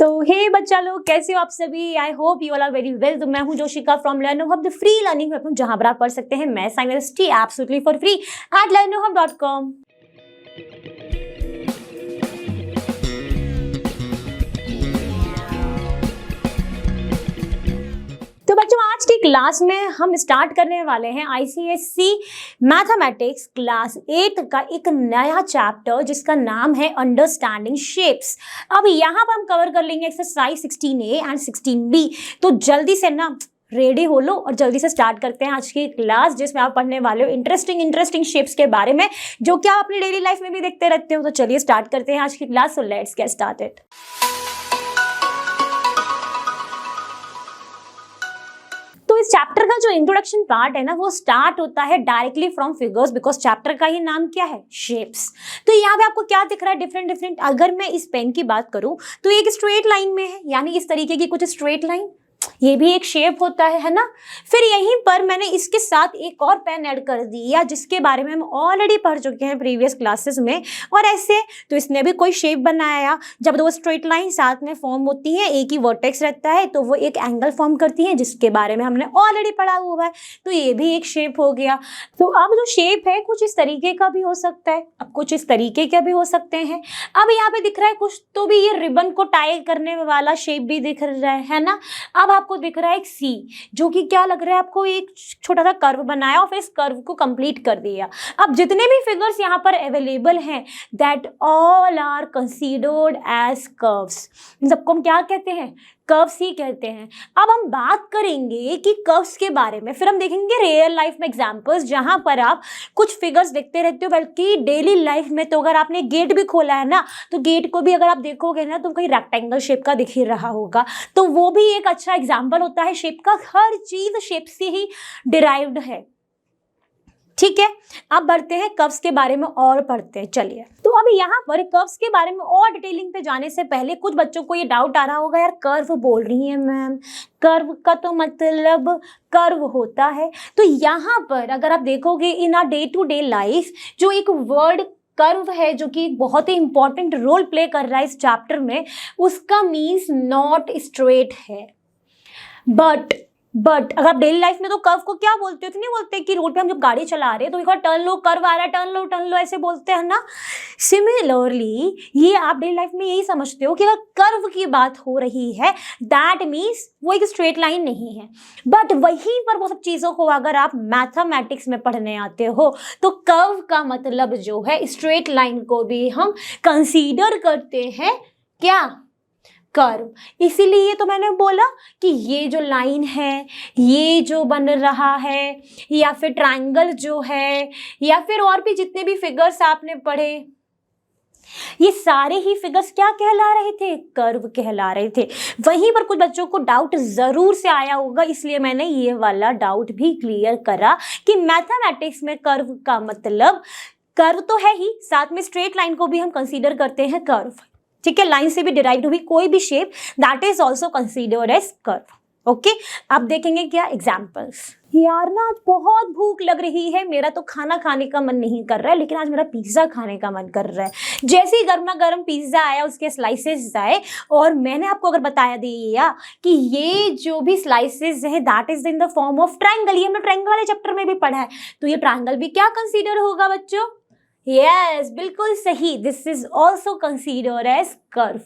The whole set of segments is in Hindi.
हे बच्चा लोग, कैसे हो आप सभी। I hope you all are very well. तो मैं हूं Joshika from learning hub, the free learning platform जहां पर आप पढ़ सकते हैं maths and history absolutely for free at learninghub.com। तो बच्चों, आज की क्लास में हम स्टार्ट करने वाले हैं आईसीएससी मैथमेटिक्स क्लास 8 का एक नया चैप्टर जिसका नाम है अंडरस्टैंडिंग शेप्स। अब यहाँ पर हम कवर कर लेंगे एक्सरसाइज 16A एंड 16B। तो जल्दी से ना रेडी हो लो और जल्दी से स्टार्ट करते हैं आज की क्लास, जिसमें आप पढ़ने वाले हो इंटरेस्टिंग शेप्स के बारे में, जो कि आप अपनी डेली लाइफ में भी देखते रहते हो। तो चलिए स्टार्ट करते हैं आज की class. So let's get started. तो इस चैप्टर का जो इंट्रोडक्शन पार्ट है ना, वो स्टार्ट होता है directly from figures, because chapter का ही नाम क्या है, शेप्स। तो यहाँ पे आपको क्या दिख रहा है, डिफरेंट। अगर मैं इस पेन की बात करूं तो एक स्ट्रेट लाइन में है, यानी इस तरीके की कुछ स्ट्रेट लाइन, ये भी एक शेप होता है ना। फिर यहीं पर मैंने इसके साथ एक और पेन ऐड कर दिया, जिसके बारे में हम ऑलरेडी पढ़ चुके हैं प्रीवियस क्लासेस में। और ऐसे तो इसने भी कोई शेप बनाया। जब दो स्ट्रेट लाइन साथ में फॉर्म होती है, एक ही वर्टेक्स रहता है, तो वो एक एंगल फॉर्म करती है, जिसके बारे में हमने ऑलरेडी पढ़ा हुआ है। तो ये भी एक शेप हो गया। तो अब जो शेप है कुछ इस तरीके का भी हो सकता है, अब कुछ इस तरीके का भी हो सकते हैं। अब यहाँ पे दिख रहा है कुछ तो भी ये रिबन को टाई करने वाला शेप भी दिख रहा है ना। अब आपको दिख रहा है एक सी, जो कि क्या लग रहा है आपको, एक छोटा सा कर्व बनाया और फिर इस कर्व को कंप्लीट कर दिया। अब जितने भी फिगर्स यहाँ पर अवेलेबल हैं, that all are considered as curves. इन सबको हम क्या कहते हैं, कर्व्स ही कहते हैं। अब हम बात करेंगे कि कर्व्स के बारे में, फिर हम देखेंगे रियल लाइफ में एग्जांपल्स, जहां पर आप कुछ फिगर्स देखते रहते हो, बल्कि डेली लाइफ में। तो अगर आपने गेट भी खोला है ना, तो गेट को भी अगर आप देखोगे ना, तो कहीं रेक्टेंगल शेप का दिख ही रहा होगा। तो वो भी एक अच्छा एग्जाम्पल होता है शेप का। हर चीज शेप से ही डिराइव्ड है, ठीक है। अब बढ़ते हैं कर्व्स के बारे में और पढ़ते हैं। चलिए, तो अभी यहाँ पर कर्व्स के बारे में और डिटेलिंग पे जाने से पहले कुछ बच्चों को ये डाउट आ रहा होगा, यार कर्व बोल रही है मैम, कर्व का तो मतलब कर्व होता है। तो यहाँ पर अगर आप देखोगे in our day to day life, जो एक वर्ड कर्व है, जो कि एक बहुत ही इंपॉर्टेंट रोल प्ले कर रहा है इस चैप्टर में, उसका मीन्स नॉट स्ट्रेट है। बट अगर आप डेली लाइफ में तो कर्व को क्या बोलते हो, तो नहीं बोलते कि रोड पे हम जब गाड़ी चला रहे हैं तो एक बार टर्न लो, कर्व आ रहा है, टर्न लो ऐसे बोलते हैं ना। सिमिलरली ये आप डेली लाइफ में यही समझते हो कि अगर कर्व की बात हो रही है, दैट मीन्स वो एक स्ट्रेट लाइन नहीं है। बट वहीं पर वो सब चीज़ों को अगर आप मैथमेटिक्स में पढ़ने आते हो, तो कर्व का मतलब जो है, स्ट्रेट लाइन को भी हम कंसीडर करते हैं क्या, कर्व। इसीलिए तो मैंने बोला कि ये जो लाइन है, ये जो बन रहा है, या फिर ट्रायंगल जो है, या फिर और भी जितने भी फिगर्स आपने पढ़े, ये सारे ही फिगर्स क्या कहला रहे थे, कर्व कहला रहे थे। वहीं पर कुछ बच्चों को डाउट जरूर से आया होगा, इसलिए मैंने ये वाला डाउट भी क्लियर करा कि मैथमेटिक्स में कर्व का मतलब कर्व तो है ही, साथ में स्ट्रेट लाइन को भी हम कंसीडर करते हैं कर्व, ठीक है। लाइन से भी डिराइव्ड हुई कोई भी shape, that is also considered as curve, okay. अब देखेंगे क्या एग्जाम्पल्स। यार ना आज बहुत भूख लग रही है, मेरा तो खाना खाने का मन नहीं कर रहा है, लेकिन आज मेरा पिज्जा खाने का मन कर रहा है। जैसे ही गर्मा गर्म पिज्जा आया, उसके स्लाइसेस आए, और मैंने आपको अगर बताया दिया कि ये जो भी स्लाइसेस है, that is in the form of triangle. ये हमने ट्रायंगल वाले चैप्टर में भी पढ़ा है। तो ये ट्रायंगल भी क्या कंसीडर होगा बच्चों, यस बिल्कुल सही, this is also considered as curve,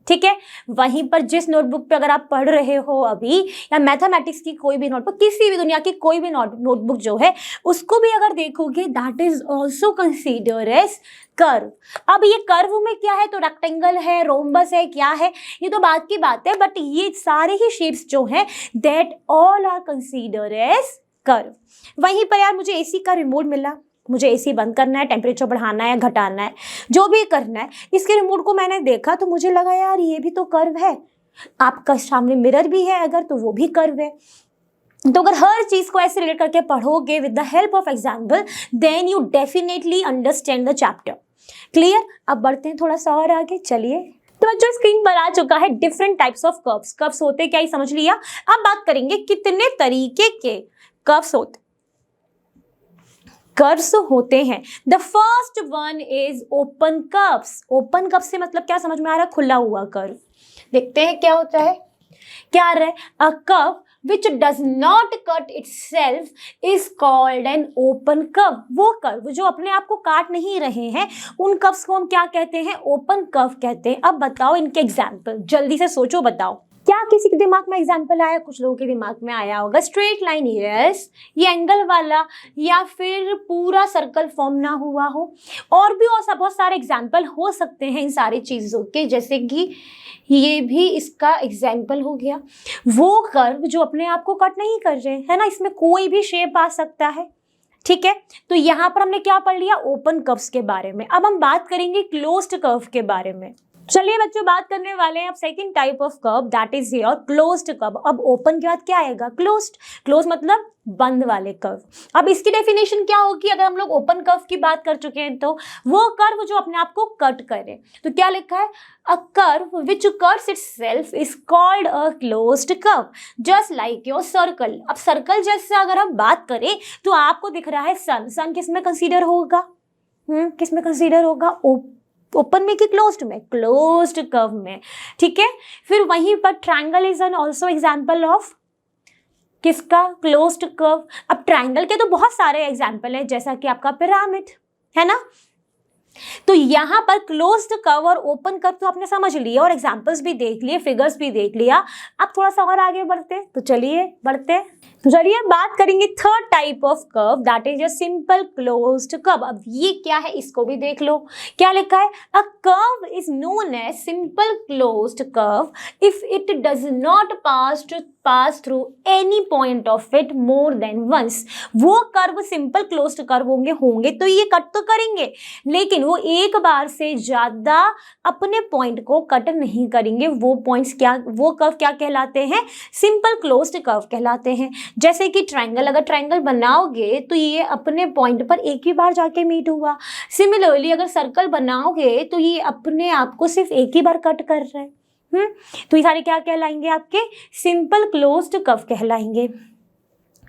ठीक है। वहीं पर जिस नोटबुक पे अगर आप पढ़ रहे हो अभी, या मैथमेटिक्स की कोई भी नोटबुक, किसी भी दुनिया की कोई भी नोटबुक जो है, उसको भी अगर देखोगे, that is also considered as curve. अब ये कर्व में क्या है, तो रेक्टेंगल है, रोम्बस है, क्या है, ये तो बात की बात है। बट ये सारे ही शेप्स जो हैं, that all are considered as curve. वहीं पर यार मुझे एसी का रिमोट मिला, मुझे एसी बंद करना है, टेम्परेचर बढ़ाना है, घटाना है, जो भी करना है, इसके रिमोट को मैंने देखा तो मुझे लगा यार ये भी तो कर्व है। आपका सामने मिरर भी है अगर, तो वो भी कर्व है। तो अगर हर चीज को ऐसे रिलेट करके पढ़ोगे with the help of example, then you definitely understand the chapter. Clear. अब बढ़ते हैं थोड़ा सा और आगे। चलिए, तो बच्चों स्क्रीन पर आ चुका है different types of curves. Curves होते क्या, ही समझ लिया। अब बात करेंगे कितने तरीके के कर्व्स होते कर्व्स होते हैं। The first one is open curves. Open curve से मतलब क्या समझ में आ रहा है, खुला हुआ कर्व। देखते हैं क्या होता है। क्या आ रहा है? A curve which does not cut itself is called an open curve। वो कर्व जो अपने आप को काट नहीं रहे हैं उन कर्व्स को हम क्या कहते हैं? ओपन कर्व कहते हैं। अब बताओ इनके एग्जाम्पल, जल्दी से सोचो, बताओ क्या किसी के दिमाग में एग्जाम्पल आया? कुछ लोगों के दिमाग में आया होगा। स्ट्रेट लाइन, यस, ये एंगल वाला, या फिर पूरा सर्कल फॉर्म ना हुआ हो। और भी और बहुत सारे एग्जाम्पल हो सकते हैं इन सारी चीज़ों के, जैसे कि ये भी इसका एग्जाम्पल हो गया। वो कर्व जो अपने आप को कट नहीं कर रहे है ना, इसमें कोई भी शेप आ सकता है। ठीक है, तो यहाँ पर हमने क्या पढ़ लिया? ओपन कर्व्स के बारे में। अब हम बात करेंगे क्लोज्ड कर्व के बारे में। चलिए बच्चों, बात करने वाले हैं अब second type of curve, that is your closed curve. अब ओपन के बाद क्या आएगा? क्लोज्ड। क्लोज मतलब बंद वाले कर्व। अब इसकी डेफिनेशन क्या होगी? अगर हम लोग ओपन कर्व की बात कर चुके हैं तो वो कर्व जो अपने आप को कट करे, तो क्या लिखा है? A curve which cuts itself is called a closed curve, just like your circle. अब सर्कल जैसे अगर हम बात करें तो आपको दिख रहा है सन। सन किस में कंसीडर होगा? किस में कंसीडर होगा? ओपन में कि क्लोज्ड में? क्लोज्ड कर्व में। ठीक है, फिर वहीं पर triangle is an also example of किसका? Closed curve. अब ट्रायंगल के तो बहुत सारे एग्जाम्पल है, जैसा कि आपका पिरामिड है ना। तो यहाँ पर क्लोज्ड कर्व और ओपन कर्व तो आपने समझ लिया और एग्जाम्पल्स भी देख लिए, फिगर्स भी देख लिया। अब थोड़ा सा और आगे बढ़ते, तो चलिए बढ़ते। तो चलिए बात करेंगे third type of curve, that is your simple closed curve. अब ये क्या है इसको भी देख लो। क्या लिखा है? A curve is known as simple closed curve if it does not pass through any point of it more than once. वो कर्व सिंपल क्लोज्ड कर्व होंगे तो ये कट तो करेंगे, लेकिन वो एक बार से ज्यादा अपने पॉइंट को कट नहीं करेंगे। वो पॉइंट्स क्या, वो कर्व क्या कहलाते हैं? सिंपल क्लोज्ड कर्व कहलाते हैं। जैसे कि ट्रायंगल, अगर ट्रायंगल बनाओगे तो ये अपने पॉइंट पर एक ही बार जाके मीट हुआ। सिमिलरली अगर सर्कल बनाओगे तो ये अपने आप को सिर्फ एक ही बार कट कर रहा है। तो ये सारे क्या कहलाएंगे? आपके सिंपल क्लोज्ड कर्व कहलाएंगे।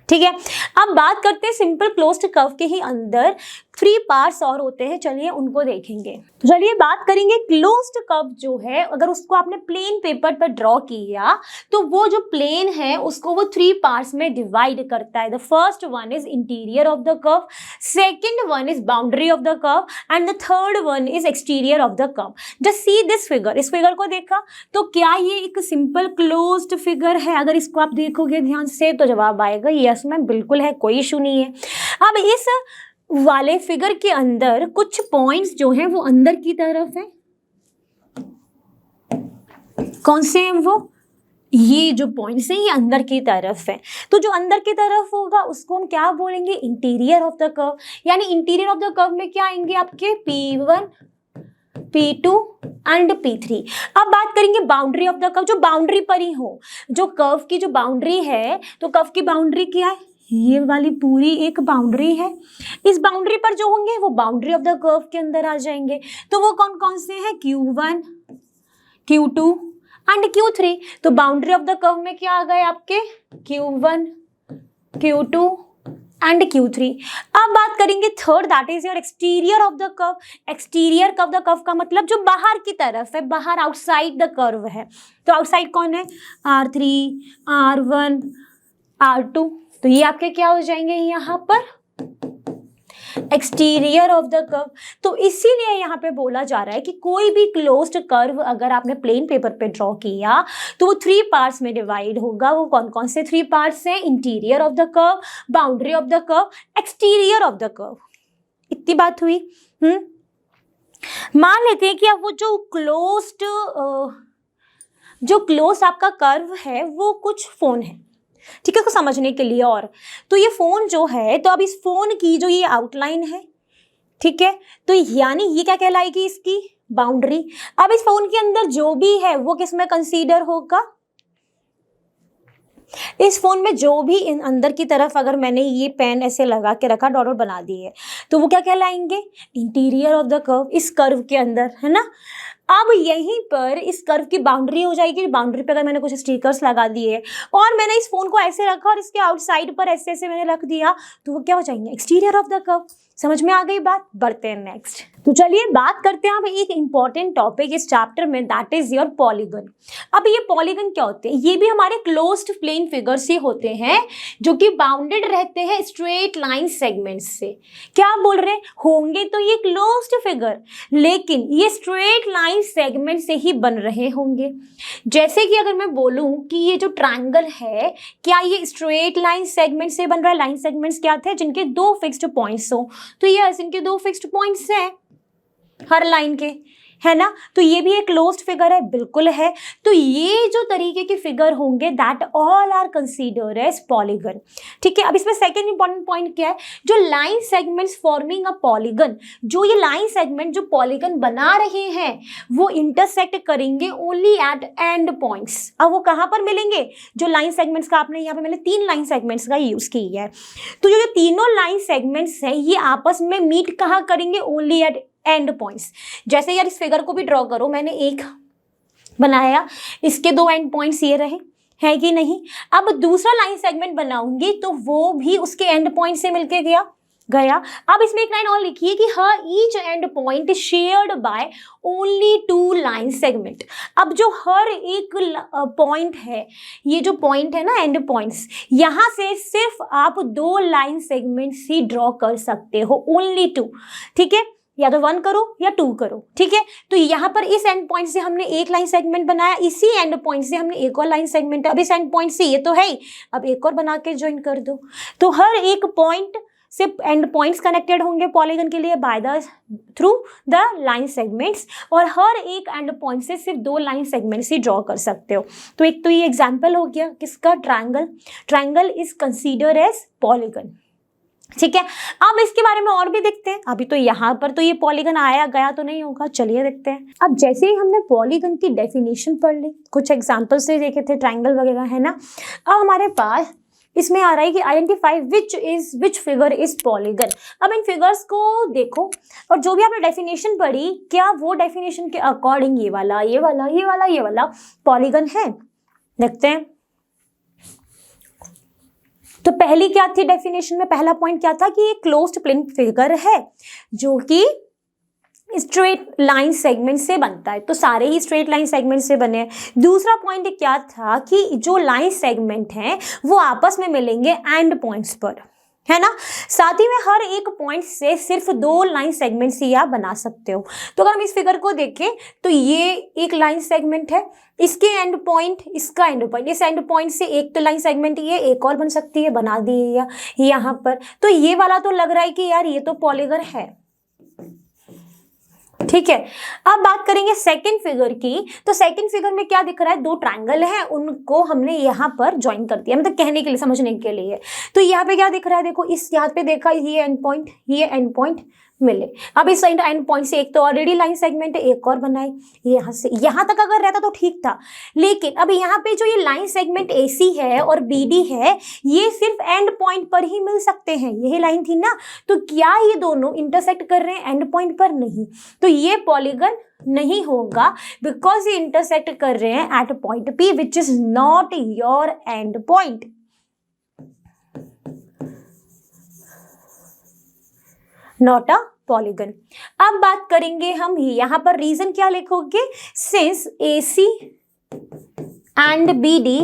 ठीक है, अब बात करते हैं सिंपल क्लोज्ड कर्व के ही अंदर 3 पार्ट्स और होते हैं, चलिए उनको देखेंगे। तो चलिए बात करेंगे क्लोज्ड कर्व जो है, अगर उसको आपने प्लेन पेपर पर ड्रॉ किया तो वो जो प्लेन है उसको वो 3 पार्ट्स में डिवाइड करता है। The first one is interior of the curve, second one is boundary of the curve and the third one is exterior of the curve. Just see this figure, इस फिगर को देखा तो क्या ये एक सिंपल क्लोज्ड फिगर है? अगर इसको आप देखोगे ध्यान से तो जवाब आएगा यस मैम, बिल्कुल है, कोई इशू नहीं है। अब इस वाले फिगर के अंदर कुछ पॉइंट्स जो हैं वो अंदर की तरफ है। कौन से हैं वो? ये जो पॉइंट्स हैं ये अंदर की तरफ है। तो जो अंदर की तरफ होगा उसको हम क्या बोलेंगे? Interior of the curve. यानी इंटीरियर ऑफ द कर्व में क्या आएंगे आपके? P1, P2 and P3। अब बात करेंगे बाउंड्री ऑफ द कर्व, जो बाउंड्री पर ही हो। जो कर्व की जो बाउंड्री है, तो कर्व की बाउंड्री क्या है? ये वाली पूरी एक बाउंड्री है। इस बाउंड्री पर जो होंगे वो बाउंड्री ऑफ द कर्व के अंदर आ जाएंगे। तो वो कौन कौन से हैं? Q1, Q2 and Q3। तो बाउंड्री ऑफ द कर्व में क्या आ गए आपके? Q1, Q2 and Q3। अब बात करेंगे third, that is your exterior of the curve. Exterior of the curve का मतलब जो बाहर की तरफ है, बाहर आउटसाइड द कर्व है। तो आउटसाइड कौन है? R3, R1, R2। तो ये आपके क्या हो जाएंगे यहाँ पर? Exterior of the curve. तो इसीलिए यहाँ पे बोला जा रहा है कि कोई भी क्लोज्ड कर्व अगर आपने प्लेन पेपर पे ड्रॉ किया तो वो 3 पार्ट्स में डिवाइड होगा। वो कौन कौन से 3 पार्ट्स हैं? Interior of the curve, boundary of the curve, exterior of the curve. इतनी बात हुई। मान लेते हैं कि अब वो जो क्लोज्ड आपका कर्व है वो कुछ फोन है, ठीक है, उसको समझने के लिए। और तो ये फोन जो है, तो अब इस फोन की जो ये आउटलाइन है, ठीक है, तो यानी ये क्या कहलाएगी? इसकी बाउंड्री। अब इस फोन के अंदर जो भी है वो किस में कंसीडर होगा? इस फोन में जो भी इन अंदर की तरफ अगर मैंने ये पेन ऐसे लगा के रखा, डॉट बना दिए, तो वो क्या कहलाएंगे? इंटीरियर ऑफ द कर्व, इस कर्व के अंदर, है ना। अब यहीं पर इस कर्व की बाउंड्री हो जाएगी। बाउंड्री पे अगर मैंने कुछ स्टिकर्स लगा दिए और मैंने इस फोन को ऐसे रखा और इसके आउटसाइड पर ऐसे ऐसे मैंने रख दिया, तो वो क्या हो जाएंगे, एक्सटीरियर ऑफ द कर्व। समझ में आ गई बात? बढ़ते हैं नेक्स्ट। तो चलिए बात करते हैं अब एक इंपॉर्टेंट टॉपिक इस चैप्टर में, दैट इज योर पॉलीगन। अब ये पॉलीगन क्या होते हैं? ये भी हमारे क्लोज्ड प्लेन फिगर्स ही होते हैं जो कि बाउंडेड रहते हैं स्ट्रेट लाइन सेगमेंट्स से। क्या आप बोल रहे हैं? होंगे तो ये क्लोज्ड फिगर, लेकिन ये स्ट्रेट लाइन सेगमेंट से ही बन रहे होंगे। जैसे कि अगर मैं बोलूं कि ये जो ट्रायंगल है, क्या ये स्ट्रेट लाइन सेगमेंट से बन रहा है? लाइन सेगमेंट्स क्या थे? जिनके दो फिक्स्ड पॉइंट्स हो। तो यस, इनके दो फिक्स्ड पॉइंट्स हैं हर लाइन के, है ना? तो ये भी एक क्लोज्ड फिगर है, बिल्कुल है। तो ये जो तरीके के फिगर होंगे that all are considered as polygon. ठीक है, अब इसमें सेकंड इंपॉर्टेंट पॉइंट क्या है? जो line segments forming a polygon, जो ये लाइन सेगमेंट जो पॉलीगन बना रहे हैं, वो इंटरसेक्ट करेंगे ओनली एट एंड पॉइंट्स। अब वो कहाँ पर मिलेंगे? जो लाइन सेगमेंट्स का आपने यहाँ पे मैंने 3 लाइन सेगमेंट्स का यूज किया है, तो जो तीनों लाइन सेगमेंट्स हैं ये आपस में मीट कहाँ करेंगे? Only at end points. जैसे यार इस फिगर को भी ड्रॉ करो, मैंने एक बनाया, इसके 2 एंड पॉइंट्स ये रहे, है कि नहीं? अब दूसरा लाइन सेगमेंट बनाऊंगी तो वो भी उसके एंड पॉइंट से मिलके गया। अब इसमें एक लाइन और लिखिए कि हर each end point shared by only 2 line segment. अब जो हर एक पॉइंट है, ये जो पॉइंट है ना एंड पॉइंट्स, यहाँ से सिर्फ आप 2 लाइन सेगमेंट्स ही ड्रॉ कर सकते हो, ओनली 2। ठीक है, या तो 1 करो या 2 करो। ठीक है, तो यहाँ पर इस एंड पॉइंट से हमने एक लाइन सेगमेंट बनाया, इसी एंड पॉइंट से हमने एक और लाइन सेगमेंट, अब इस एंड पॉइंट से ये तो है ही, अब एक और बना के ज्वाइन कर दो। तो हर एक पॉइंट से एंड पॉइंट्स कनेक्टेड होंगे पॉलीगन के लिए by the through the line segments, और हर एक एंड पॉइंट से सिर्फ 2 लाइन सेगमेंट्स ही ड्रॉ कर सकते हो। तो एक तो ये एग्जाम्पल हो गया किसका? Triangle is considered as polygon. ठीक है, अब इसके बारे में और भी देखते हैं। अभी तो यहाँ पर तो ये पॉलीगन आया गया तो नहीं होगा, चलिए देखते हैं। अब जैसे ही हमने पॉलीगन की डेफिनेशन पढ़ ली, कुछ एग्जांपल से देखे थे ट्रायंगल वगैरह, है ना? अब हमारे पास इसमें आ रहा है कि identify which figure is polygon. अब इन फिगर्स को देखो और जो भी आपने डेफिनेशन पढ़ी, क्या वो डेफिनेशन के अकॉर्डिंग ये वाला पॉलीगन है? देखते हैं। तो पहली क्या थी डेफिनेशन में? पहला पॉइंट क्या था कि एक क्लोज्ड प्लेन फिगर है जो कि स्ट्रेट लाइन सेगमेंट से बनता है, तो सारे ही स्ट्रेट लाइन सेगमेंट से बने हैं। दूसरा पॉइंट क्या था कि जो लाइन सेगमेंट हैं वो आपस में मिलेंगे एंड पॉइंट्स पर, है ना? साथ ही में हर एक पॉइंट से सिर्फ 2 लाइन सेगमेंट्स ही आप बना सकते हो। तो अगर हम इस फिगर को देखें तो ये एक लाइन सेगमेंट है, इसके एंड पॉइंट, इसका एंड पॉइंट, इस एंड पॉइंट से एक तो लाइन सेगमेंट ये एक और बन सकती है, बना दी है यहाँ पर। तो ये वाला तो लग रहा है कि यार ये तो पॉलीगन है। ठीक है, अब बात करेंगे सेकंड फिगर की। तो सेकंड फिगर में क्या दिख रहा है? 2 ट्रायंगल हैं, उनको हमने यहाँ पर ज्वाइन कर दिया, मतलब कहने के लिए, समझने के लिए। तो यहाँ पे क्या दिख रहा है? देखो, इस यहाँ पे देखा, ये एंड पॉइंट मिले। अब इस एंड पॉइंट से एक तो ऑलरेडी लाइन सेगमेंट है, एक और बनाई, यहाँ से यहाँ तक अगर रहता तो ठीक था, लेकिन अब यहाँ पे जो ये लाइन सेगमेंट AC है और BD है, ये सिर्फ एंड पॉइंट पर ही मिल सकते हैं। यही लाइन थी ना, तो क्या ये दोनों इंटरसेक्ट कर रहे हैं एंड पॉइंट पर? नहीं, तो ये पॉलीगन नहीं होगा, बिकॉज ये इंटरसेक्ट कर रहे हैं at point P which is not your end point. Not a polygon. अब बात करेंगे हम, यहां पर रीजन क्या लिखोगे? Since AC and BD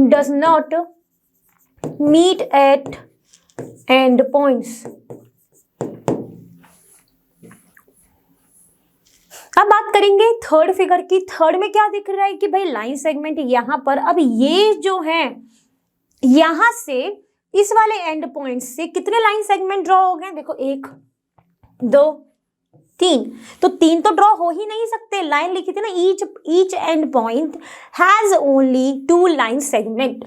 does not meet at end points। अब बात करेंगे थर्ड फिगर की। थर्ड में क्या दिख रहा है कि भाई लाइन सेगमेंट यहाँ पर, अब ये जो है यहां से इस वाले एंड पॉइंट से कितने लाइन सेगमेंट ड्रॉ हो गए? देखो, 1 2 3, तो 3 तो ड्रॉ हो ही नहीं सकते। लाइन लिखी थी ना, each end point has only 2 line segment.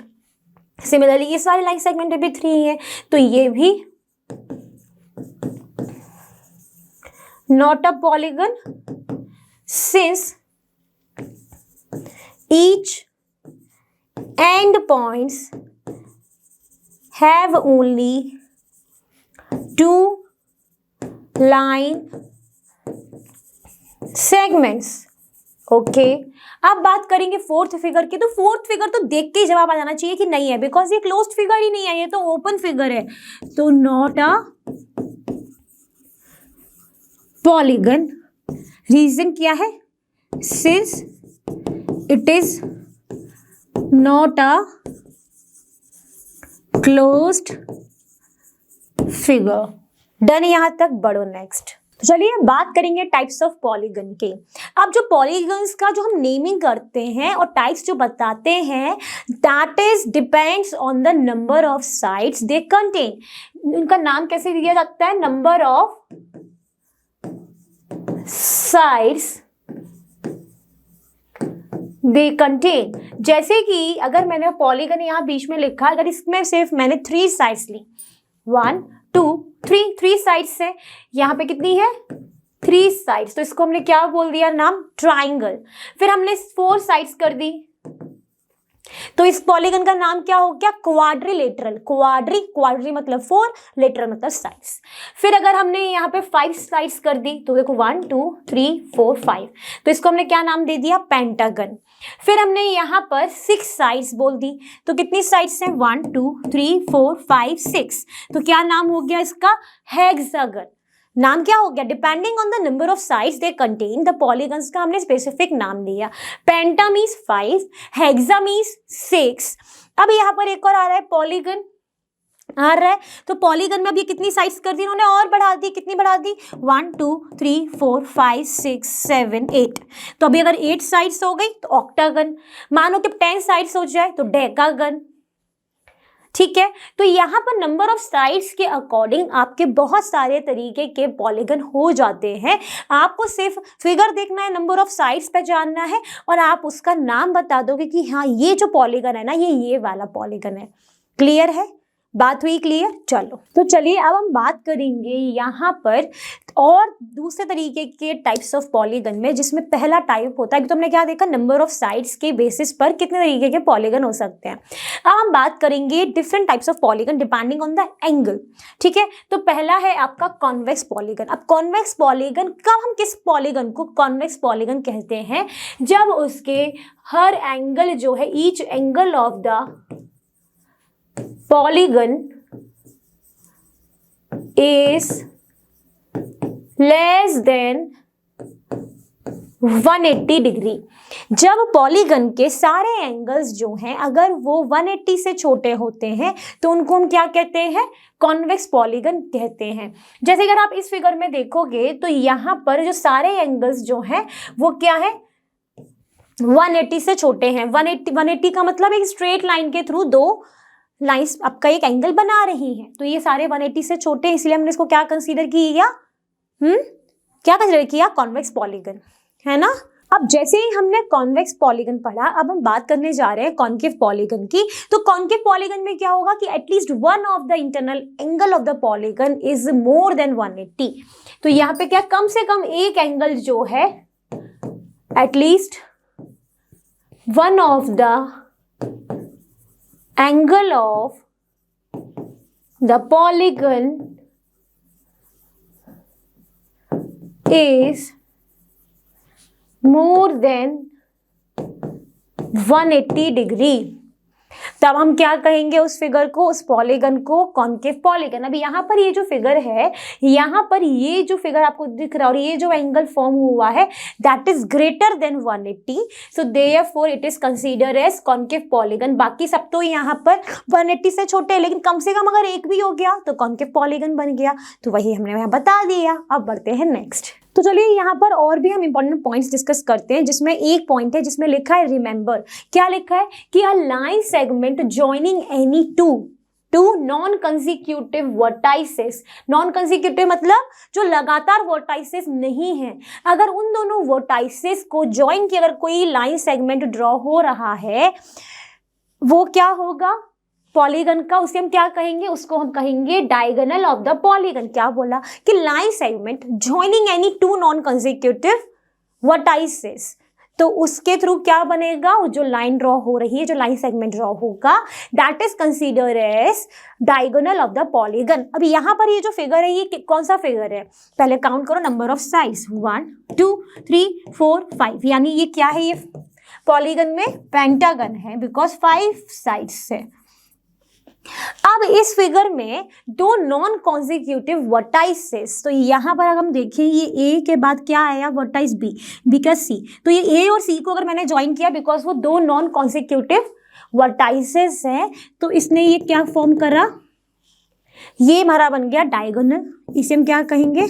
Similarly इस वाले लाइन सेगमेंट भी 3 है, तो ये भी not a polygon since each end points have only two line segments. Okay, अब बात करेंगे फोर्थ फिगर की। तो फोर्थ फिगर तो देख के ही जवाब आ जाना चाहिए कि नहीं है, बिकॉज ये क्लोज्ड फिगर ही नहीं है, ये तो ओपन फिगर है, तो नॉट अ पॉलीगन। रीजन क्या है? Since it is not a closed figure. Done, यहां तक बढ़ो। नेक्स्ट, तो चलिए बात करेंगे टाइप्स ऑफ पॉलीगन के। अब जो पॉलीगन्स का जो हम नेमिंग करते हैं और टाइप्स जो बताते हैं, that is depends on the number of sides they contain. उनका नाम कैसे दिया जाता है? Number of sides they contain. जैसे कि अगर मैंने पॉलीगन यहाँ बीच में लिखा, अगर इसमें सिर्फ मैंने 3 साइड्स ली, 1 2 3 साइड्स है, यहाँ पे कितनी है? 3 साइड्स, तो इसको हमने क्या बोल दिया? नाम ट्राइंगल। फिर हमने 4 साइड्स कर दी, तो इस पॉलीगन का नाम क्या हो गया? क्वाड्रिलेटरल। क्वाड्री मतलब 4, लेटरल मतलब साइड्स। फिर अगर हमने यहाँ पे 5 साइड्स कर दी, तो देखो 1 2 3 4 5, तो इसको हमने क्या नाम दे दिया? पेंटागन। फिर हमने यहाँ पर 6 साइड्स बोल दी, तो कितनी साइड्स हैं? 1 2 3 4 5 6, तो क्या नाम हो गया इसका? हेक्सागन। नाम क्या हो गया? Depending on the number of sides they contain, the polygons का हमने स्पेसिफिक नाम दिया। पेंटा मीन्स 5, हेक्सा मीन्स 6। अब यहाँ पर एक और आ रहा है पॉलीगन आ रहा है, तो पॉलीगन में अब ये कितनी साइड्स कर दी इन्होंने? और बढ़ा दी। कितनी बढ़ा दी? 1 2 3 4 5 6 7 8, तो अभी अगर 8 साइड्स हो गई तो ऑक्टागन। मानो कि 10 साइड्स हो जाए तो डेकागन। ठीक है, तो यहाँ पर नंबर ऑफ साइड्स के अकॉर्डिंग आपके बहुत सारे तरीके के पॉलीगन हो जाते हैं। आपको सिर्फ फिगर देखना है, नंबर ऑफ साइड्स पहचानना है, और आप उसका नाम बता दोगे कि हाँ ये जो पॉलीगन है ना, ये वाला पॉलीगन है। क्लियर है? बात हुई क्लियर? चलो, तो चलिए अब हम बात करेंगे यहाँ पर और दूसरे तरीके के टाइप्स ऑफ पॉलीगन में, जिसमें पहला टाइप होता है, तो हमने क्या देखा? नंबर ऑफ साइड्स के बेसिस पर कितने तरीके के पॉलीगन हो सकते हैं। अब हम बात करेंगे different types of polygon depending on the angle. ठीक है, तो पहला है आपका कॉन्वेक्स पॉलीगन। अब कॉन्वेक्स पॉलीगन, कब हम किस पॉलीगन को कॉन्वेक्स पॉलीगन कहते हैं? जब उसके हर एंगल जो है, each angle of the polygon is less than 180 degree. जब पॉलीगन के सारे एंगल्स जो हैं अगर वो 180 से छोटे होते हैं तो उनको हम क्या कहते हैं? कॉन्वेक्स पॉलीगन कहते हैं। जैसे अगर आप इस फिगर में देखोगे तो यहाँ पर जो सारे एंगल्स जो हैं वो क्या है? 180 से छोटे हैं। 180 का मतलब एक स्ट्रेट लाइन के थ्रू दो लाइंस आपका एक एंगल बना रही हैं, तो ये सारे 180 से छोटे हैं, इसलिए हमने इसको क्या कंसीडर किया? क्या कंसीडर किया? कॉन्वेक्स पॉलीगन, है ना। अब जैसे ही हमने कॉन्वेक्स पॉलीगन पढ़ा, अब हम बात करने जा रहे हैं कॉन्केव पॉलीगन की। तो कॉन्केव पॉलीगन में क्या होगा कि at least one of the internal angle of the polygon is more than 180। तो यहाँ पे क्या, कम से कम एक एंगल जो है, at least one of the angle of the polygon is more than 180 degree। तब हम क्या कहेंगे उस फिगर को, उस पॉलीगन को? Concave polygon. अभी यहाँ पर ये जो फिगर है, यहाँ पर ये जो फिगर आपको दिख रहा है और ये जो एंगल फॉर्म हुआ है, that is greater than 180, so therefore it is considered as concave polygon. बाकी सब तो यहाँ पर 180 से छोटे हैं, लेकिन कम से कम अगर एक भी हो गया तो कॉन्केव पॉलीगन बन गया। तो वही हमने यहाँ बता दिया। अब बढ़ते हैं नेक्स्ट। तो चलिए यहाँ पर और भी हम इंपॉर्टेंट पॉइंट्स डिस्कस करते हैं, जिसमें एक पॉइंट है जिसमें लिखा है रिमेंबर। क्या लिखा है कि a line segment joining any two non consecutive vertices. Non consecutive मतलब जो लगातार वर्टाइसेस नहीं है, अगर उन दोनों वर्टाइसेस को ज्वाइन किया, अगर कोई लाइन सेगमेंट ड्रॉ हो रहा है, वो क्या होगा पॉलीगन का? उसे हम क्या कहेंगे? उसको हम कहेंगे डायगोनल ऑफ द पॉलीगन। क्या बोला कि line segment joining any two non consecutive vertices, तो उसके थ्रू क्या बनेगा, जो लाइन ड्रॉ हो रही है, जो लाइन सेगमेंट ड्रॉ होगा, that is considered as diagonal of the polygon. अब यहाँ पर ये जो फिगर है, ये कौन सा फिगर है, पहले काउंट करो नंबर ऑफ साइड्स, 1 2 3 4 5, यानी ये क्या है, ये पॉलीगन में पेंटागन है, बिकॉज 5 साइड्स है। अब इस फिगर में दो नॉन कॉन्जिक्यूटिव वर्टाइसेस, तो यहाँ पर अगर हम देखें, ये ए के बाद क्या आया, वर्टाइस बी, बी का सी, तो ये ए और सी को अगर मैंने ज्वाइन किया, बिकॉज वो दो नॉन कॉन्जिक्यूटिव वर्टाइसेस हैं, तो इसने ये क्या फॉर्म करा, ये हमारा बन गया डायगोनल, इसे हम क्या कहेंगे,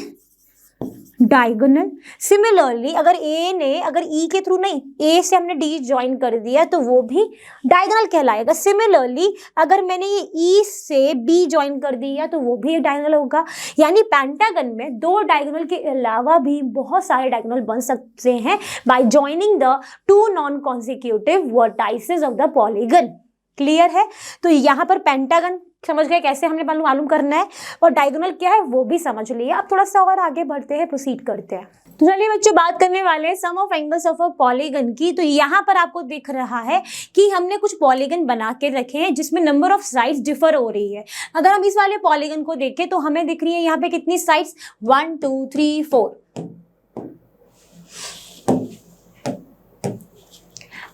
डायगोनल। सिमिलरली अगर ए ने, अगर ई के थ्रू नहीं, ए से हमने डी ज्वाइन कर दिया तो वो भी डायगोनल कहलाएगा। सिमिलरली अगर मैंने ये ई से बी ज्वाइन कर दिया तो वो भी डायगोनल होगा। यानी पेंटागन में दो डायगोनल के अलावा भी बहुत सारे डायगोनल बन सकते हैं bye joining the two non consecutive vertices of the polygon. Clear है? तो यहाँ पर पेंटागन समझ गए कैसे हमने मालूम करना है, और डायगोनल क्या है वो भी समझ लिए। अब थोड़ा सा और आगे बढ़ते हैं, प्रोसीड करते हैं। तो चलिए बच्चों, बात करने वाले हैं sum of angles of a polygon की। तो यहाँ पर आपको दिख रहा है कि हमने कुछ पॉलीगन बना के रखे हैं जिसमें नंबर ऑफ साइड्स डिफर हो रही है। अगर हम इस वाले पॉलीगन को देखें तो हमें दिख रही है यहाँ पे कितनी साइड्स, 1 2 3 4,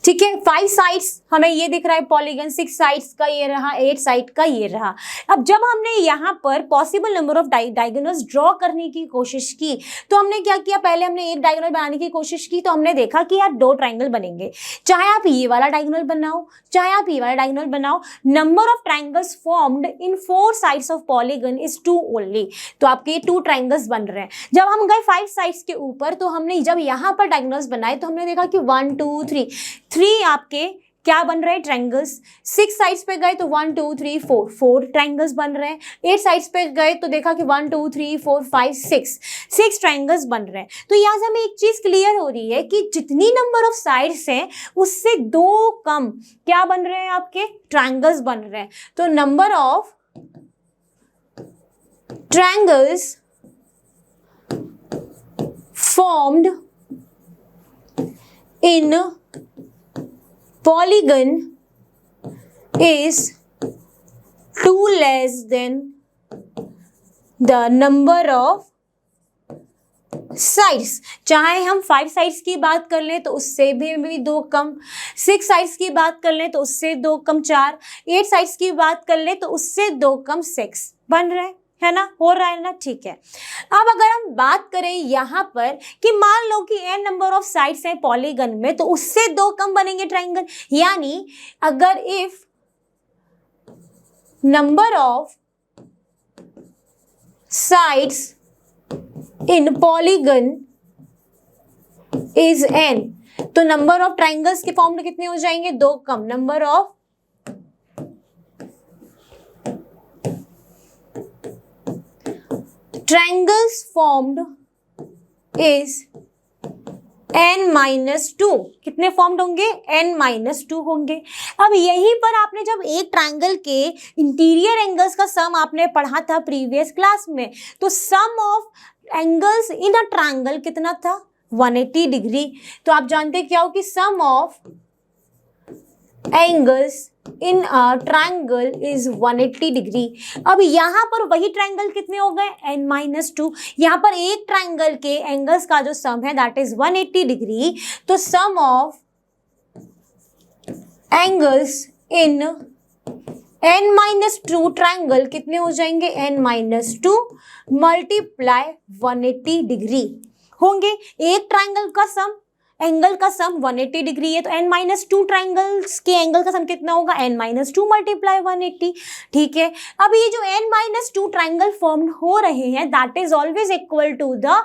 ठीक है। 5 साइड्स हमें ये दिख रहा है पॉलीगन, 6 साइड्स का ये रहा, 8 साइड का ये रहा। अब जब हमने यहाँ पर possible number of diagonals draw करने की कोशिश की तो हमने क्या किया, पहले हमने एक डायगोनल बनाने की कोशिश की तो हमने देखा कि यार 2 ट्राइंगल बनेंगे। चाहे आप ये वाला डायगोनल बनाओ, चाहे आप ये वाला डायगोनल बनाओ, number of triangles formed in 4 sides of polygon is 2 only. तो आपके 2 ट्राइंगल्स बन रहे हैं। जब हम गए 5 साइड्स के ऊपर तो हमने जब यहाँ पर डायगोनल्स बनाए तो हमने देखा कि 1 2 3 आपके क्या बन रहे हैं, ट्रायंगल्स। 6 साइड्स पे गए तो 1 2 3 4 ट्रायंगल्स बन रहे हैं। 8 साइड्स पे गए तो देखा कि 1 2 3 4 5 6 ट्रायंगल्स बन रहे हैं। तो यहाँ से हमें एक चीज क्लियर हो रही है कि जितनी नंबर ऑफ साइड्स हैं उससे 2 कम क्या बन रहे हैं, आपके ट्रायंगल्स बन रहे हैं। तो number of triangles formed in polygon is 2 less than the number of sides. चाहे हम 5 साइड्स की बात कर लें तो उससे भी 2 कम, 6 साइड्स की बात कर लें तो उससे 2 कम 4, 8 साइड्स की बात कर लें तो उससे 2 कम 6 बन रहे हैं, है ना, हो रहा है ना, ठीक है। अब अगर हम बात करें यहाँ पर कि मान लो कि n नंबर ऑफ साइड्स हैं पॉलीगन में तो उससे 2 कम बनेंगे ट्राइंगल। यानी अगर if number of sides in polygon is n, तो नंबर ऑफ ट्राइंगल्स के फॉर्म में कितने हो जाएंगे, 2 कम। Number of triangles formed is n-2, कितने फॉर्म्ड होंगे, n-2 होंगे। अब यहीं पर आपने जब एक ट्रायंगल के इंटीरियर एंगल्स का सम आपने पढ़ा था प्रीवियस क्लास में, तो sum of angles in a triangle कितना था, 180 डिग्री। तो आप जानते क्या हो कि sum of angles in a triangle is 180 degree. अब यहाँ पर वही ट्रायंगल कितने हो गए, n-2। यहाँ पर एक ट्रायंगल के एंगल्स का जो सम है दैट इज 180 डिग्री। तो sum of angles in n-2 triangle कितने हो जाएंगे, n-2 मल्टीप्लाई 180 डिग्री होंगे। एक ट्रायंगल का सम, एंगल का सम 180 डिग्री है तो n-2 ट्राइंगल्स के एंगल का सम कितना होगा, n-2 मल्टीप्लाई 180, ठीक है। अब ये जो n-2 ट्राइंगल फॉर्म हो रहे हैं that is always equal to the,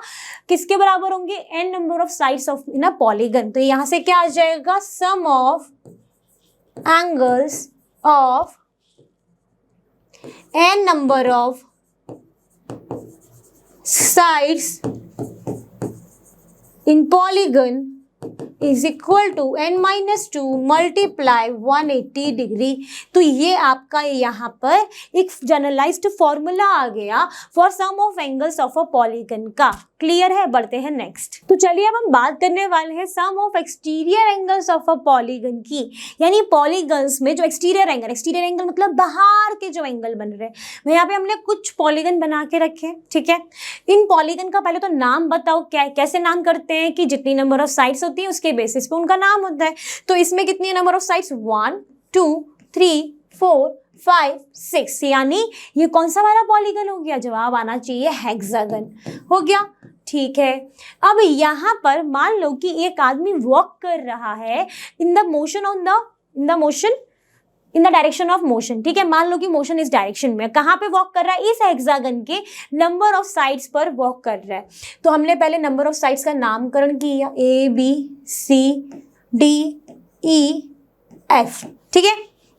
किसके बराबर होंगे, n number of sides of in a polygon. तो यहां से क्या आ जाएगा, sum of angles of n number of sides in polygon is equal to n-2 multiply 180 degree. तो ये आपका यहाँ पर एक जनरलाइज्ड फॉर्मूला आ गया for sum of angles of a polygon का। क्लियर है? बढ़ते हैं नेक्स्ट। तो चलिए अब हम बात करने वाले हैं sum of exterior angles of a polygon की, यानी पॉलीगन्स में जो एक्सटीरियर एंगल मतलब बाहर के जो एंगल बन रहे हैं। यहाँ पे हमने कुछ पॉलीगन बना के रखे, ठीक है। इन पॉलीगन का पहले तो नाम बताओ, क्या कैसे नाम करते हैं कि जितनी नंबर ऑफ साइड्स होती है उसके बेसिस पे उनका नाम होता है। तो इसमें कितनी नंबर ऑफ साइड्स, 1 2 3 4 5 6, यानी ये कौन सा वाला पॉलीगन हो गया? जवाब आना चाहिए हेक्सागन। हो गया, ठीक है। अब यहाँ पर मान लो कि एक आदमी वॉक कर रहा है in the direction of motion, ठीक है। मान लो कि मोशन इस डायरेक्शन में, कहाँ पे वॉक कर रहा है? इस हेक्सागन के नंबर ऑफ साइड्स पर वॉक कर रहा है। तो हमने पहले नंबर ऑफ साइड्स का नामकरण किया, ABCDEF, ठीक है,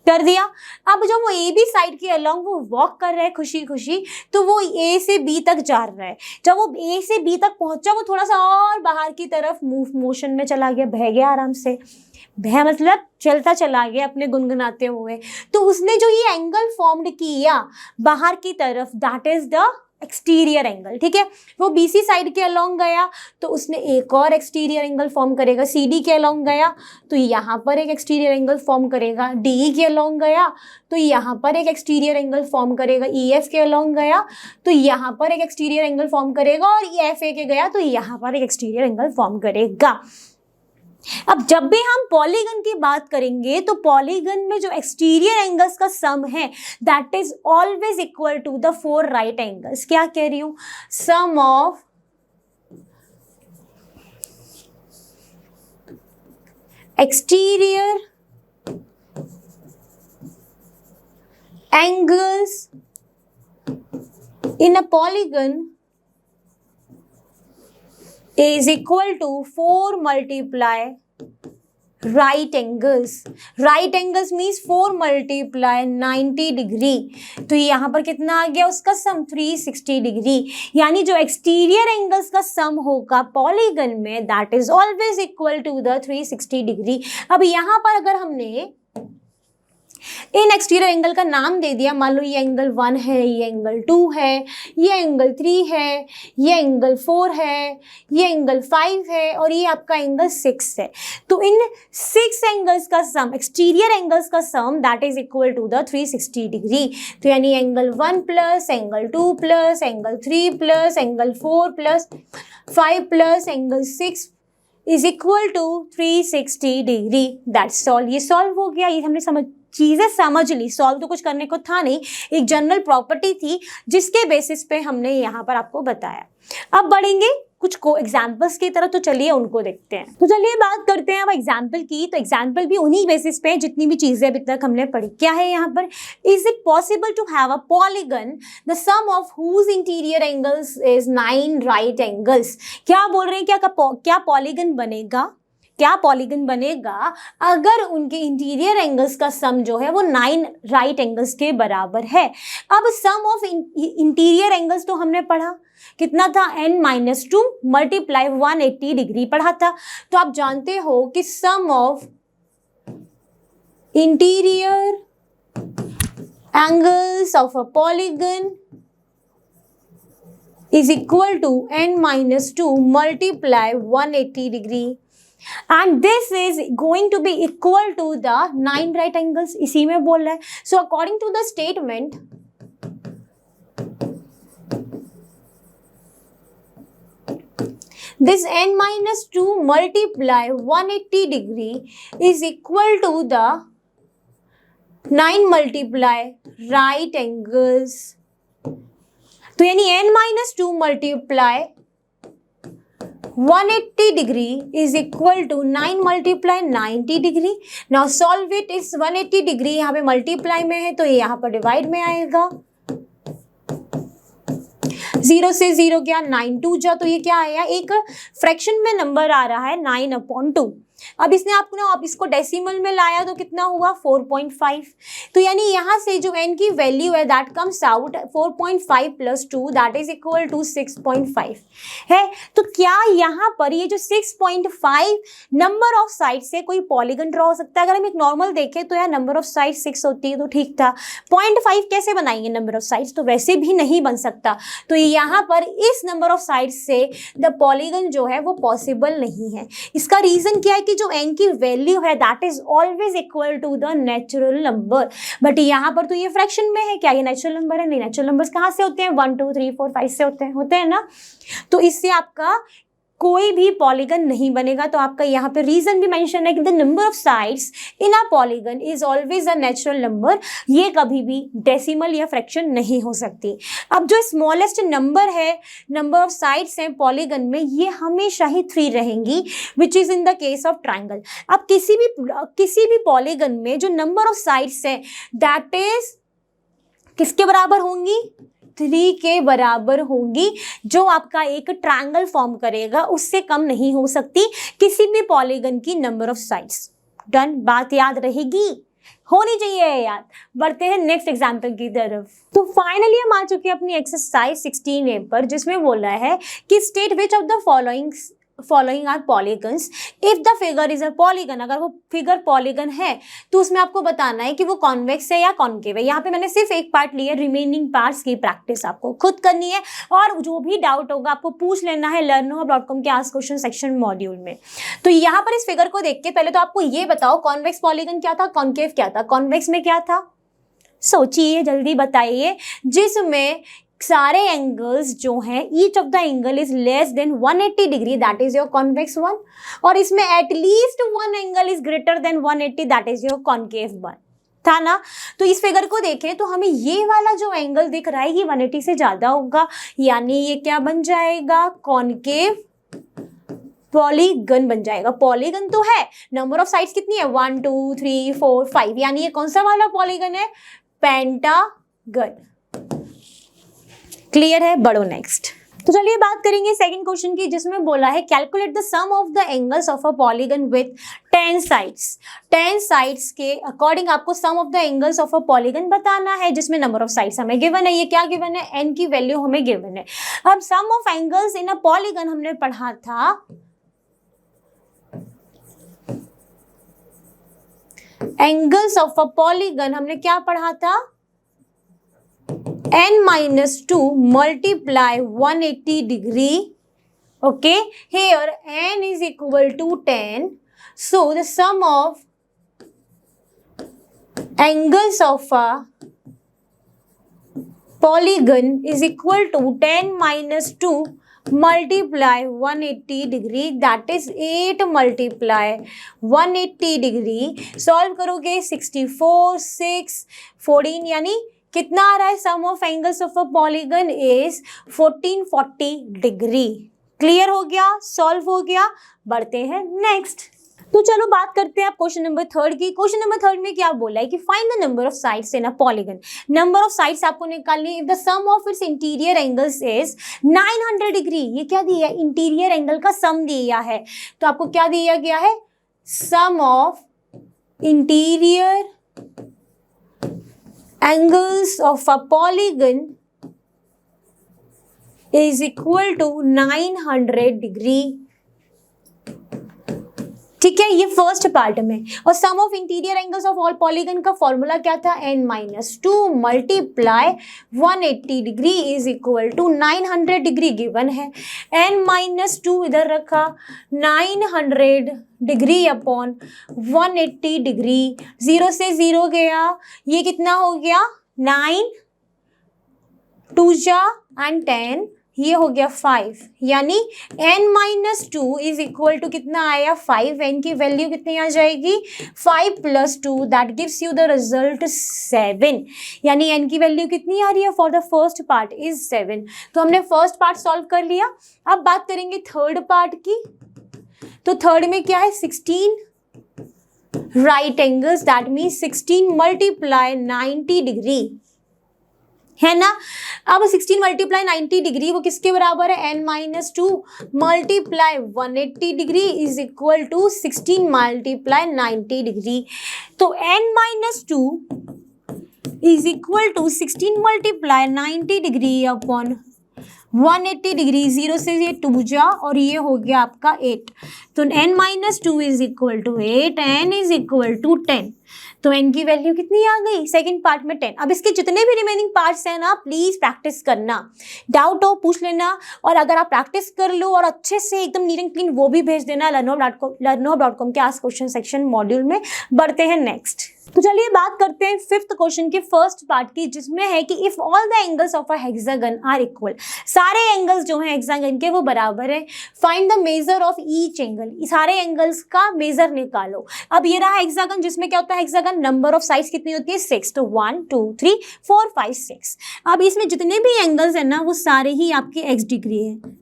कर दिया। अब जब वो AB साइड के अलॉन्ग वो वॉक कर रहा है खुशी खुशी, तो वो A से B तक जा रहा है। जब वो A से B तक पहुंचा, वो थोड़ा सा और बाहर की तरफ मोशन में चला गया, बह गया आराम से। बह मतलब चलता चला गया अपने गुनगुनाते हुए। तो उसने जो ये एंगल फॉर्म्ड किया बाहर की तरफ, that is the exterior angle, ठीक है। वो BC साइड के अलॉन्ग गया तो उसने एक और एक्सटीरियर एंगल फॉर्म करेगा। CD के अलॉन्ग गया तो यहाँ पर एक एक्सटीरियर एंगल फॉर्म करेगा। DE के अलॉन्ग गया तो यहाँ पर एक एक्सटीरियर एंगल फॉर्म करेगा। EF के अलॉन्ग गया तो यहाँ पर एक एक्सटीरियर एंगल फॉर्म करेगा। और FA के गया तो यहाँ पर एक एक्सटीरियर एंगल फॉर्म करेगा। अब जब भी हम पॉलीगन की बात करेंगे तो पॉलीगन में जो एक्सटीरियर एंगल्स का सम है that is always equal to the 4 right angles. क्या कह रही हूं? Sum of exterior angles in a polygon is equal to 4 multiply right angles. Right angles means 4 multiply 90 degree. तो यहाँ पर कितना आ गया उसका सम? 360 डिग्री। यानी जो एक्सटीरियर एंगल्स का सम होगा पॉलीगन में that is always equal to the 360 degree. अब यहाँ पर अगर हमने इन एक्सटीरियर एंगल का नाम दे दिया, मान लो ये एंगल 1 है, ये एंगल 2 है, ये एंगल 3 है, ये एंगल 4 है, ये एंगल 5 है और ये आपका एंगल 6 है। तो इन 6 एंगल्स का सम, एक्सटीरियर एंगल्स का sum that is equal to the 360 degree. तो यानी angle 1 plus angle 2 plus angle 3 plus angle 4 plus 5 plus angle 6 is equal to 360 degree. That's all. ये सॉल्व हो गया। ये हमने चीजें समझ ली। सॉल्व तो कुछ करने को था नहीं, एक जनरल प्रॉपर्टी थी जिसके बेसिस पे हमने यहाँ पर आपको बताया। अब बढ़ेंगे कुछ को एग्जाम्पल्स की तरह, तो चलिए उनको देखते हैं। तो चलिए बात करते हैं अब एग्जाम्पल की। तो एग्जाम्पल भी उन्हीं बेसिस पे जितनी भी चीजें अभी तक हमने पढ़ी। क्या है यहाँ पर? Is it possible to have a polygon the sum of whose interior angles is 9 right angles. क्या बोल रहे हैं? क्या पॉलीगन बनेगा? क्या पॉलीगन बनेगा अगर उनके इंटीरियर एंगल्स का सम जो है वो 9 राइट एंगल्स के बराबर है। अब सम ऑफ इंटीरियर एंगल्स तो हमने पढ़ा, कितना था? n-2 मल्टीप्लाई 180 डिग्री पढ़ा था। तो आप जानते हो कि sum of interior angles of a polygon is equal to n-2 multiply 180 degree and this is going to be equal to the 9 right angles। इसी में बोल रहा है। So according to the statement, this n-2 multiply 180 degree is equal to the 9 multiply right angles। तो यानी n-2 multiply 180 degree is equal to 9 multiply 90 degree। Now solve it। इस 180 डिग्री यहाँ पे मल्टीप्लाई में है तो ये यहाँ पर डिवाइड में आएगा। 0 से 0 क्या? 9 2 जा, तो ये क्या आया? एक फ्रैक्शन में नंबर आ रहा है 9/2। अब इसने आपने आप इसको डेसिमल में लाया तो कितना हुआ 4.5। तो यानी यहाँ से जो n की वैल्यू है that comes out 4.5 plus 2 that is equal to 6.5 है। तो क्या यहाँ पर ये जो 6.5 नंबर ऑफ साइड से कोई पॉलीगन ड्रॉ हो सकता है? अगर हम एक नॉर्मल देखें तो यार नंबर ऑफ साइड 6 होती है तो ठीक था, 0.5 कैसे बनाएंगे नंबर ऑफ साइड्स? तो वैसे भी नहीं बन सकता। तो यहाँ पर इस नंबर ऑफ साइड से द पॉलीगन जो है वो पॉसिबल नहीं है। इसका रीजन क्या है कि जो n की वैल्यू है that is always equal to the natural number. But यहाँ पर तो ये फ्रैक्शन में है, क्या ये नेचुरल नंबर है? नहीं, नेचुरल नंबर्स कहाँ से होते हैं? 1 2 3 4 5 से होते हैं ना। तो इससे आपका कोई भी पॉलीगन नहीं बनेगा। तो आपका यहाँ पे रीजन भी मेंशन है कि the number of sides in a polygon is always a natural number, ये कभी भी डेसिमल या फ्रैक्शन नहीं हो सकती। अब जो स्मॉलेस्ट नंबर है, नंबर ऑफ साइड्स हैं पॉलीगन में, ये हमेशा ही 3 रहेंगी, which is in the case of triangle. अब किसी भी पॉलीगन में जो नंबर ऑफ साइड्स है दैट इज किसके बराबर होंगी? 3 के बराबर होंगी, जो आपका एक ट्रायंगल फॉर्म करेगा, उससे कम नहीं हो सकती किसी भी पॉलीगन की नंबर ऑफ साइड्स। डन, बात याद रहेगी, होनी चाहिए याद। बढ़ते हैं नेक्स्ट एग्जाम्पल की तरफ। तो फाइनली हम आ चुके हैं अपनी एक्सरसाइज 16A पर, जिसमें बोला है कि state which of the following are polygons if the figure is a polygon. अगर वो फिगर पॉलीगन है तो उसमें आपको बताना है कि वो कॉन्वेक्स है या कॉन्केव है। यहाँ पे मैंने सिर्फ एक पार्ट लिया, रिमेनिंग पार्ट्स की प्रैक्टिस आपको खुद करनी है, और जो भी डाउट होगा आपको पूछ लेना है learnerhub.com के आस्क क्वेश्चन सेक्शन मॉड्यूल में। तो यहाँ पर इस फिगर को देख के पहले तो आपको ये बताओ कॉन्वेक्स पॉलीगन क्या था, कॉन्केव क्या था? कॉन्वेक्स में क्या था? सोचिए, जल्दी बताइए। जिसमें सारे एंगल्स जो हैं, each of the angle is less than 180 degree, that is your convex one, और इसमें at least 1 angle is greater than 180, that is your concave one, था ना। तो इस फिगर को देखें तो हमें ये वाला जो एंगल दिख रहा है ये 180 से ज्यादा होगा, यानी ये क्या बन जाएगा? कॉन्केव पॉलीगन बन जाएगा। पॉलीगन तो है, नंबर ऑफ साइड्स कितनी है? 1 2 3 4 5, यानी ये कौन सा वाला पॉलीगन है? पेंटागन। क्लियर है? बढ़ो नेक्स्ट। तो चलिए बात करेंगे सेकंड क्वेश्चन की, जिसमें बोला है calculate the sum of the angles of a polygon with 10 sides. 10 sides के अकॉर्डिंग आपको sum of the angles of a polygon बताना है, जिसमें नंबर ऑफ साइड्स हमें गिवन है। ये क्या गिवन है? n की वैल्यू हमें गिवन है। अब sum of angles in a polygon हमने पढ़ा था, एंगल्स ऑफ अ पॉलीगन हमने क्या पढ़ा था? n-2 multiply 180 degree. Okay, here n is equal to 10. So the sum of angles of a polygon is equal to 10 minus 2 multiply 180 degree, that is 8 multiply 180 degree. Solve करोगे 64 6 14, यानी कितना आ रहा है? Sum of angles of a polygon is 1440 degree. Clear हो गया? सॉल्व हो गया? बढ़ते हैं नेक्स्ट। तो चलो बात करते हैं आप क्वेश्चन नंबर 3 की। क्वेश्चन नंबर 3 में क्या बोला है कि find the number of sides in a polygon. Number of sides आपको निकालनी है if the sum of its interior angles is 900 degree. ये क्या दिया है? इंटीरियर एंगल का सम दिया है। तो आपको क्या दिया गया है? Sum of interior angles of a polygon is equal to 900 degree। ठीक है, ये फर्स्ट पार्ट में। और sum of interior angles of all polygon का फॉर्मूला क्या था? n-2 multiply 180 degree is equal to 900 degree given है। n-2 इधर रखा, 900 डिग्री अपॉन 180 डिग्री, 0 से 0 गया, ये कितना हो गया? 9 2 जा एंड 10, ये हो गया 5, यानी n-2 इज इक्वल टू कितना आया? 5। n की वैल्यू कितनी आ जाएगी? 5 + 2, that gives you the result 7। यानी n की वैल्यू कितनी आ रही है? For the first part is 7। तो हमने फर्स्ट पार्ट सॉल्व कर लिया। अब बात करेंगे थर्ड पार्ट की। तो थर्ड में क्या है? 16 right angles, that means 16 multiply 90 degree है ना। अब 16 मल्टीप्लाई 90 डिग्री वो किसके बराबर है, n-2 multiply 180 degree is equal to 16 multiply 90 degree. तो n-2 is equal to 16 multiply 90 degree upon 180 degree, 0 से ये 2 जा और ये हो गया आपका 8। तो n-2 is equal to 8, n is equal to 10। तो n की वैल्यू कितनी आ गई सेकंड पार्ट में 10। अब इसके जितने भी रिमेनिंग पार्ट्स हैं ना प्लीज प्रैक्टिस करना, डाउट हो पूछ लेना, और अगर आप प्रैक्टिस कर लो और अच्छे से एकदम नीट एंड क्लीन वो भी भेज देना learnhub.com के आस्क क्वेश्चन सेक्शन मॉड्यूल में। बढ़ते हैं नेक्स्ट। तो चलिए बात करते हैं फिफ्थ क्वेश्चन के फर्स्ट पार्ट की, जिसमें है कि if all the angles of a hexagon are equal, सारे एंगल्स जो हैं हेक्सागन के वो बराबर है, find the measure of each angle, सारे एंगल्स का मेजर निकालो। अब ये रहा हेक्सागन, जिसमें क्या होता है हेक्सागन, नंबर ऑफ साइड्स कितनी होती है 6, तो 1 2 3 4 5 6। अब इसमें जितने भी एंगल्स है ना वो सारे ही आपके x डिग्री है,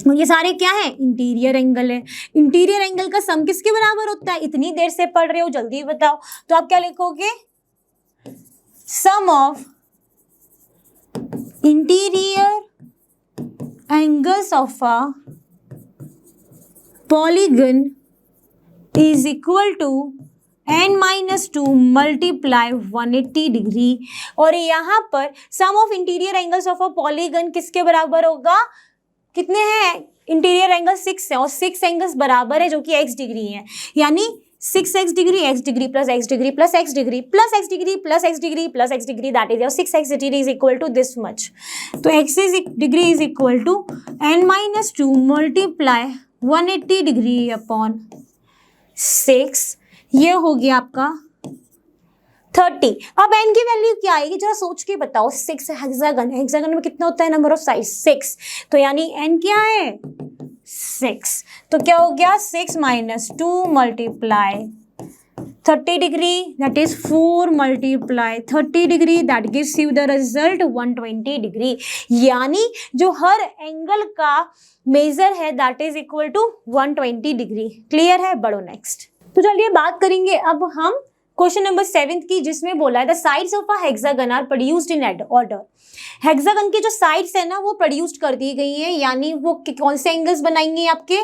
ये सारे क्या है इंटीरियर एंगल है। इंटीरियर एंगल का सम किसके बराबर होता है, इतनी देर से पढ़ रहे हो जल्दी बताओ, तो आप क्या लिखोगे, sum of interior angles of a polygon is equal to n-2 multiply 180 degree. और यहाँ पर sum of interior angles of a polygon किसके बराबर होगा, कितने हैं इंटीरियर एंगल 6 है, और 6 एंगल्स बराबर है जो कि x डिग्री है, यानी 6x degree x degree plus x degree plus x degree plus x degree plus x degree plus x degree, that is your 6x degree is equal to this much. तो x degree is equal to n-2 multiply 180 degree upon 6, ये हो गया आपका 30। अब n की वैल्यू क्या आएगी जरा सोच के बताओ, 6 हेक्सागन, हेक्सागन में कितना होता है नंबर ऑफ साइड 6, तो यानी n क्या है 6, तो क्या हो गया 6 minus 2 multiply 30 degree that is 4 multiply 30 degree that gives you the result 120 degree, यानी जो हर एंगल का मेजर है that is equal to 120 degree. Clear है, बढ़ो नेक्स्ट। तो चलिए बात करेंगे अब हम क्वेश्चन नंबर 7 की, जिसमें बोला है the sides of a hexagon are produced in order. Hexagon की जो साइड्स है ना वो प्रोड्यूस्ड कर दी गई है, यानी वो कौन से एंगल्स बनाएंगे, आपके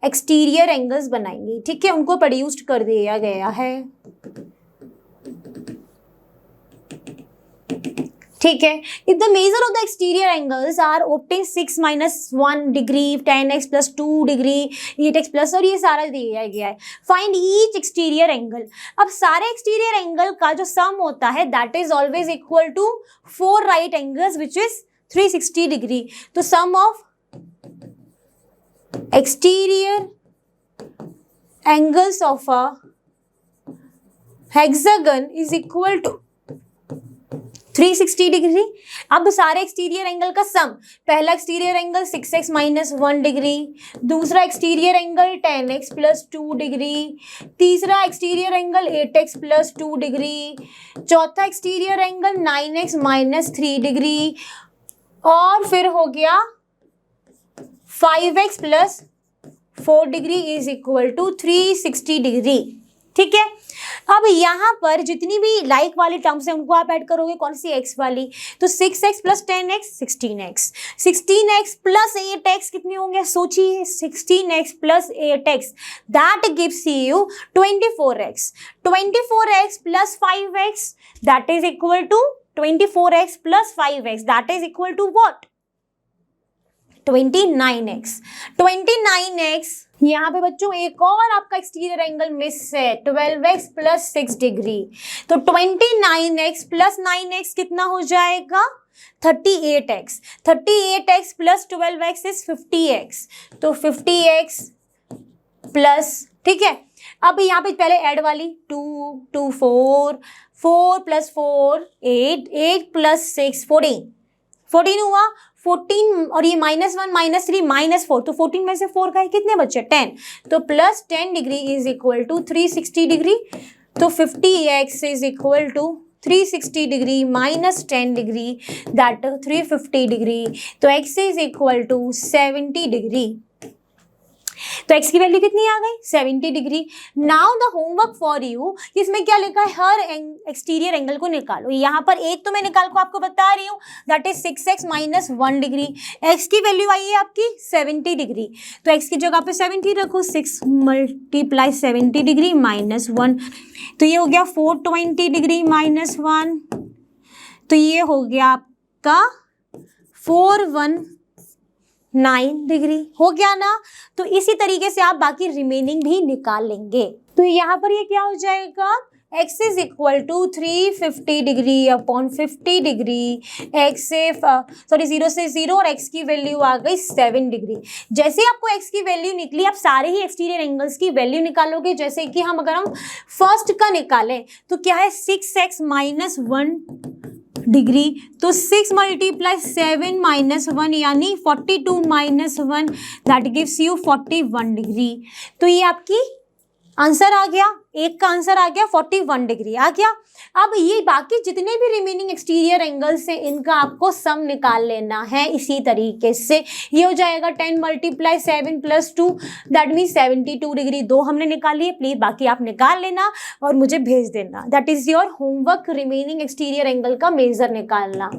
एक्सटीरियर एंगल्स बनाएंगे, ठीक है, उनको प्रोड्यूस्ड कर दिया गया है, ठीक है। If the measure of the exterior angles are obtain 6 minus 1 degree 10x plus 2 degree 8x plus, और ये सारा दिया गया है। Find each exterior angle. अब सारे एक्सटीरियर एंगल का जो सम होता है that is always equal to 4 right angles which is 360 degree. तो sum of exterior angles of a hexagon is equal to 360 degree. अब सारे एक्सटीरियर एंगल का सम, पहला exterior angle 6x minus 1 degree, दूसरा exterior angle 10x plus 2 degree, तीसरा exterior angle 8x plus 2 degree, चौथा exterior angle 9x minus 3 degree, और फिर हो गया 5x plus 4 degree is equal to 360 degree, ठीक है। अब यहाँ पर जितनी भी लाइक वाली टर्म्स हैं उनको आप ऐड करोगे, कौन सी x वाली, तो 6x plus 10x 16x, 16x plus 8x कितने होंगे सोचिए, 16x plus 8x that gives you 24x, 24x plus 5x that is equal to 24x plus 5x that is equal to what 29x। 29x यहाँ पे बच्चों एक और आपका एक्सटीरियर एंगल मिस है 12x प्लस 6 डिग्री, तो 29x प्लस 9x कितना हो जाएगा 38x, 38x plus 12x is 50x, तो 50x प्लस, ठीक है। अब यहाँ पे पहले ऐड वाली 2 2 4 4 प्लस 4 8 8 प्लस 6 14 हुआ, 14 और ये -1 -3 -4, तो 14 में से 4 का कितने बचे 10, तो plus 10 degree is equal to 360 degree, तो 50x is equal to 360 degree minus 10 degree that 350 degree, तो x is equal to 70 degree. तो x की वैल्यू कितनी आ गई 70 degree. Now the homework for you, इसमें क्या लिखा है, हर एक्सटीरियर एंगल को निकालो। यहाँ पर एक तो मैं निकाल को आपको बता रही हूँ, that is 6x minus 1 degree. x की वैल्यू आई है आपकी 70 डिग्री, तो x की जगह पे 70 रखो, 6 मल्टीप्लाई 70 डिग्री माइनस 1, तो ये हो गया 420 डिग्री माइनस 1, तो ये हो गया आपका 419 डिग्री, हो गया ना। तो इसी तरीके से आप बाकी रिमेनिंग भी निकाल लेंगे। तो यहाँ पर ये क्या हो जाएगा, x is equal to 350 degree upon 50 degree, x से सॉरी 0 से 0 और x की वैल्यू आ गई 7 डिग्री। जैसे ही आपको x की वैल्यू निकली, आप सारे ही एक्सटीरियर एंगल्स की वैल्यू निकालोगे। जैसे कि अगर हम फर्स्ट का निकालें तो क्या है 6x माइनस 1 डिग्री, तो 6 मल्टीप्लाई 7 माइनस 1 यानी 42 minus 1, that gives you 41 degree. तो ये आपकी आंसर आ गया, एक का आंसर आ गया 41 डिग्री आ गया। अब ये बाकी जितने भी रिमेनिंग एक्सटीरियर एंगल्स है इनका आपको सम निकाल लेना है। इसी तरीके से ये हो जाएगा 10 multiply 7 plus 2, that mean 72 degree. दो हमने निकाली है, प्लीज बाकी आप निकाल लेना और मुझे भेज देना। That is your homework, remaining exterior angle का मेजर निकालना।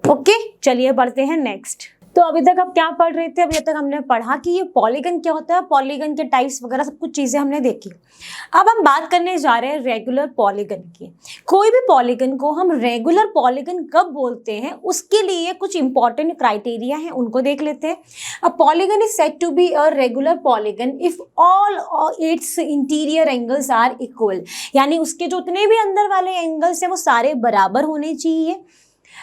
ओके, चलिए बढ़ते हैं नेक्स्ट। तो अभी तक आप क्या पढ़ रहे थे, अभी तक हमने पढ़ा कि ये पॉलीगन क्या होता है, पॉलीगन के टाइप्स वगैरह सब कुछ चीजें हमने देखी। अब हम बात करने जा रहे हैं रेगुलर पॉलीगन की। कोई भी पॉलीगन को हम रेगुलर पॉलीगन कब बोलते हैं, उसके लिए कुछ इंपॉर्टेंट क्राइटेरिया हैं, उनको देख लेते हैं। A polygon is said to be a regular polygon if all its interior angles are equal, यानी उसके जो उतने भी अंदर वाले एंगल्स हैं वो सारे बराबर होने चाहिए,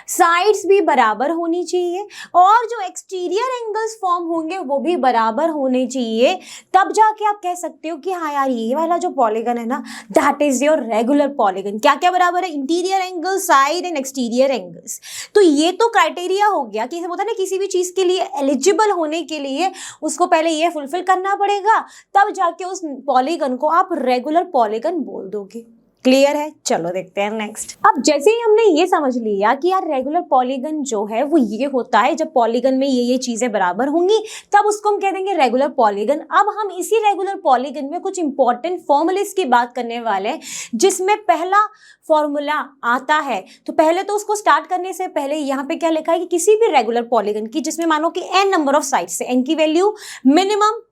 साइड्स भी बराबर होनी चाहिए और जो एक्सटीरियर एंगल्स फॉर्म होंगे वो भी बराबर होने चाहिए। तब जाके आप कह सकते हो कि हाँ यार ये वाला जो पॉलीगन है ना, that is your regular polygon. क्या क्या बराबर है, interior angle, side and exterior angles. तो ये तो क्राइटेरिया हो गया कि होता है ना, किसी भी चीज के लिए एलिजिबल होने के लिए उसको पहले ये फुलफिल करना पड़ेगा, तब जाके उस पॉलीगन को आप रेगुलर पॉलीगन बोल दोगे। क्लियर है, चलो देखते हैं नेक्स्ट। अब जैसे ही हमने ये समझ लिया कि यार रेगुलर पॉलीगन जो है वो ये होता है, जब पॉलीगन में ये चीजें बराबर होंगी तब उसको हम कह देंगे रेगुलर पॉलीगन। अब हम इसी रेगुलर पॉलीगन में कुछ इंपॉर्टेंट फॉर्मूलेस की बात करने वाले हैं, जिसमें पहला फॉर्मूला आता है। तो पहले तो उसको स्टार्ट करने से पहले यहाँ पे क्या लिखा है कि किसी भी रेगुलर पॉलीगन की जिसमें मानो कि n नंबर ऑफ साइड्स है, n की वैल्यू मिनिमम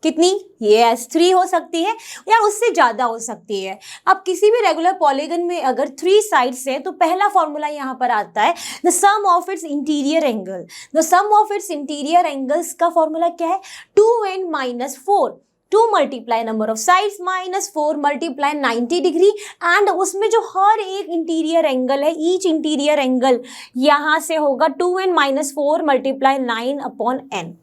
कितनी, ये 3 हो सकती है या उससे ज्यादा हो सकती है। अब किसी भी रेगुलर पॉलीगन में अगर 3 साइड्स है तो पहला फॉर्मूला यहाँ पर आता है the sum of its interior angle. The sum of its interior angles का फॉर्मूला क्या है, 2n minus 4, 2 multiply number of sides minus 4 multiply 90 degree, and उसमें जो हर एक इंटीरियर एंगल है, ईच इंटीरियर एंगल यहाँ से होगा 2n minus 4 multiply 9 upon n।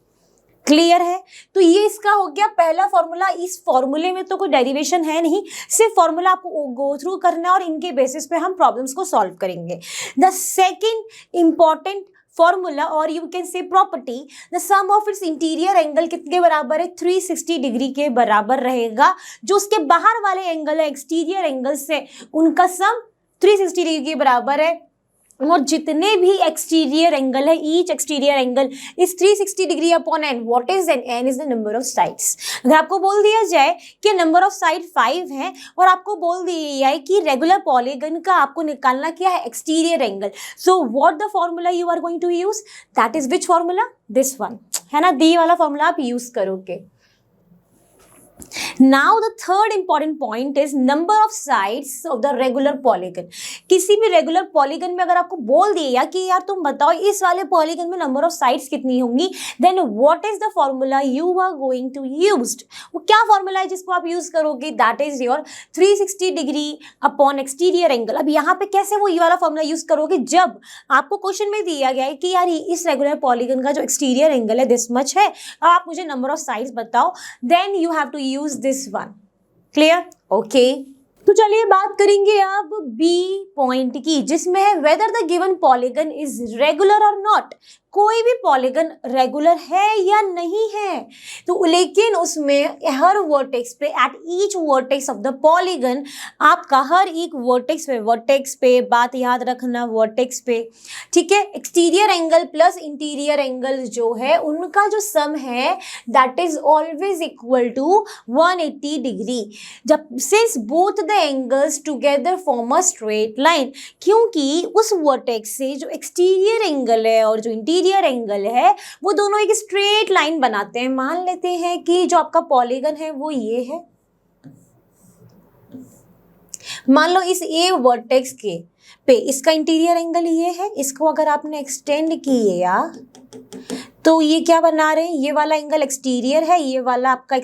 Clear है, तो ये इसका हो गया पहला फॉर्मूला। इस फॉर्मूले में तो कोई डेरिवेशन है नहीं, सिर्फ फॉर्मूला आपको गो थ्रू करना है और इनके बेसिस पे हम प्रॉब्लम्स को सॉल्व करेंगे। द सेकंड इंपॉर्टेंट फॉर्मूला और you can say property, the sum of its interior angle कितने बराबर है, 360 डिग्री के बराबर रहेगा। जो उसके बाहर वाले एंगल है एक्सटीरियर एंगल से, उनका सम 360 डिग्री के बराबर है और जितने भी एक्सटीरियर एंगल है, each exterior angle is 360 degree upon n। What is n? n is the number of sides. अगर आपको बोल दिया जाए कि नंबर ऑफ साइड 5 है और आपको बोल दिया है कि रेगुलर पॉलीगन का आपको निकालना क्या है, exterior angle, so what the formula you are going to use, that is which formula, this one, है ना, दी वाला फॉर्मूला आप यूज करोगे। Now the third important point is number of sides of the regular polygon। किसी भी रेगुलर पॉलीगन में अगर आपको बोल दिया कि यार तुम बताओ इस वाले पॉलीगन में नंबर ऑफ साइड्स कितनी होंगी, then what is the formula you are going to use? वो क्या फॉर्मूला है जिसको आप यूज करोगे, that is your 360 degree upon exterior angle. अब यहाँ पे कैसे वो ये वाला फॉर्मूला यूज करोगे, जब आपको क्वेश्चन में दिया गया है कि यार इस रेगुलर पॉलीगन का जो एक्सटीरियर एंगल है दिस मच है, आप मुझे नंबर ऑफ साइड्स बताओ, then you have to use this one। Clear, okay. तो चलिए बात करेंगे अब बी पॉइंट की, जिसमें है whether the given polygon is regular और नॉट। कोई भी पॉलीगन रेगुलर है या नहीं है, तो लेकिन उसमें हर वर्टेक्स पे, at each vertex of the polygon, आपका हर एक वर्टेक्स पे बात याद रखना, वर्टेक्स पे, ठीक है, exterior angle plus interior angle जो है उनका जो सम है that is always equal to 180 degree. जब since both the angles together form a straight line, क्योंकि उस वर्टेक्स से जो एक्सटीरियर एंगल है और जो इंटीरियर एंगल है वो दोनों एक स्ट्रेट लाइन बनाते हैं। मान लेते हैं कि जो आपका पॉलीगन है वो ये है, मान लो इस ए वर्टेक्स के पे इसका इंटीरियर एंगल ये है, इसको अगर आपने एक्सटेंड किया तो ये क्या बना रहे हैं, ये वाला एंगल एक्सटीरियर है, ये वाला आपका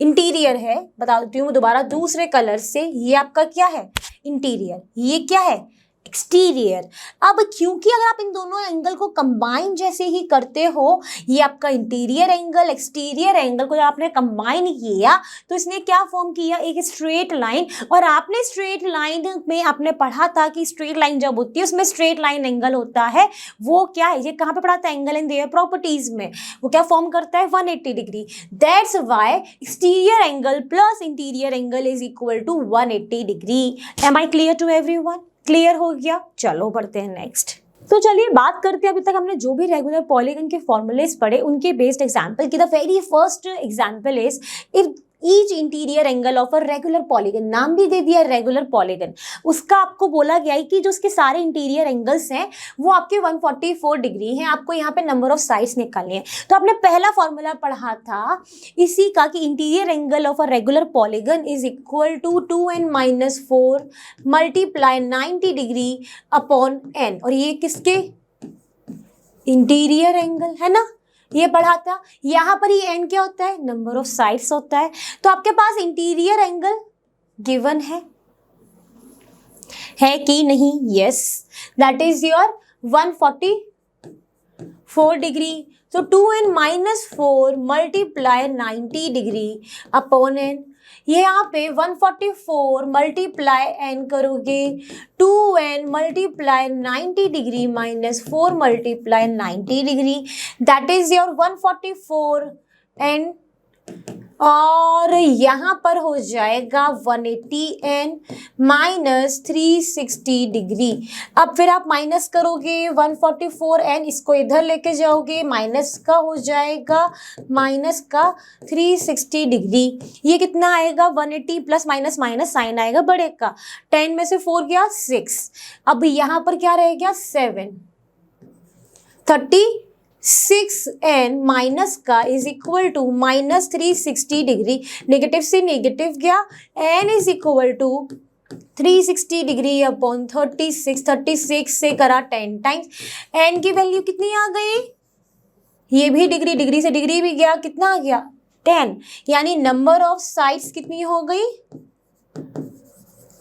इंटीरियर है। बताती हूँ दोबारा दूसरे कलर से, ये आपका क्या है, इंटीरियर, ये क्या है, एक्सटीरियर। अब क्योंकि अगर आप इन दोनों एंगल को कंबाइन जैसे ही करते हो, ये आपका इंटीरियर एंगल एक्सटीरियर एंगल को जब आपने कंबाइन किया तो इसने क्या फॉर्म किया, एक स्ट्रेट लाइन। और आपने स्ट्रेट लाइन में आपने पढ़ा था कि स्ट्रेट लाइन जब होती है उसमें स्ट्रेट लाइन एंगल होता है, वो क्या है, ये कहाँ पे पढ़ा था, एंगल इन देयर प्रॉपर्टीज में, वो क्या फॉर्म करता है, 180 degree. That's why exterior angle plus interior angle is equal to 180 degree. Am I clear to everyone? Clear हो गया? चलो बढ़ते हैं नेक्स्ट। तो चलिए बात करते हैं, अभी तक हमने जो भी रेगुलर पॉलीगन के फॉर्मूलेस पढ़े उनके बेस्ड एग्जांपल की। The very first example is if each interior angle of a regular polygon, नाम भी दे दिया रेगुलर पॉलीगन, उसका आपको बोला गया है कि जो उसके सारे इंटीरियर एंगल्स हैं वो आपके 144 डिग्री हैं। आपको यहाँ पे नंबर ऑफ साइड्स निकालनी है। तो आपने पहला फॉर्मूला पढ़ा था इसी का कि interior angle of a regular polygon is equal to 2n-4 multiply 90 degree upon n, और ये किसके, इंटीरियर एंगल है ना, ये पढ़ा था। यहाँ पर ये n क्या होता है, नंबर ऑफ साइड्स होता है। तो आपके पास इंटीरियर एंगल गिवन है कि नहीं, yes, that is your 144 degree. तो 2n-4 multiply 90 degree upon n, ये यहाँ पे 144 मल्टीप्लाई n करोगे, 2n multiply 90 degree minus 4 multiply 90 degree, that is your 144 n, और यहाँ पर हो जाएगा 180n माइनस 360 डिग्री। अब फिर आप माइनस करोगे 144n, इसको इधर लेके जाओगे, माइनस का हो जाएगा माइनस का 360 डिग्री। ये कितना आएगा, 180 प्लस माइनस माइनस साइन आएगा बड़े का, 10 में से 4 गया 6, अब यहाँ पर क्या रह गया 7, 36n माइनस का is equal to minus 360 degree, negative से नेगेटिव गया, n is equal to 360 degree upon 36 से करा 10 टाइम्स, n की वैल्यू कितनी आ गई, ये भी डिग्री, डिग्री से डिग्री भी गया, कितना आ गया 10, यानी नंबर ऑफ साइड्स कितनी हो गई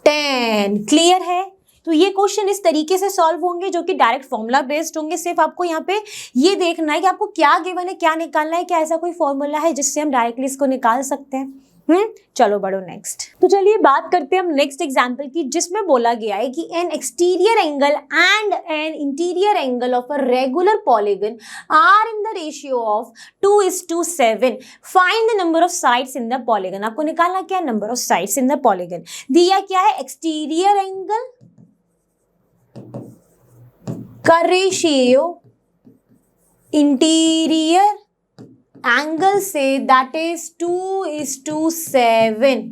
10। क्लियर है? तो ये क्वेश्चन इस तरीके से सॉल्व होंगे जो कि डायरेक्ट फॉर्मूला बेस्ड होंगे। सिर्फ आपको यहाँ पे ये देखना है कि आपको क्या गिवन है, क्या निकालना है, क्या ऐसा कोई फॉर्मूला है जिससे हम डायरेक्टली इसको निकाल सकते हैं। चलो बढ़ो नेक्स्ट। तो चलिए बात करते हैं हम नेक्स्ट एग्जांपल की, जिसमें बोला गया है कि an exterior angle and an interior angle of a regular polygon are in the ratio of 2:7। Find the number of sides in the polygon. आपको निकालना क्या है, number of sides in the polygon. दिया क्या है, एक्सटीरियर एंगल का रेशियो इंटीरियर एंगल से, दैट इज 2:7।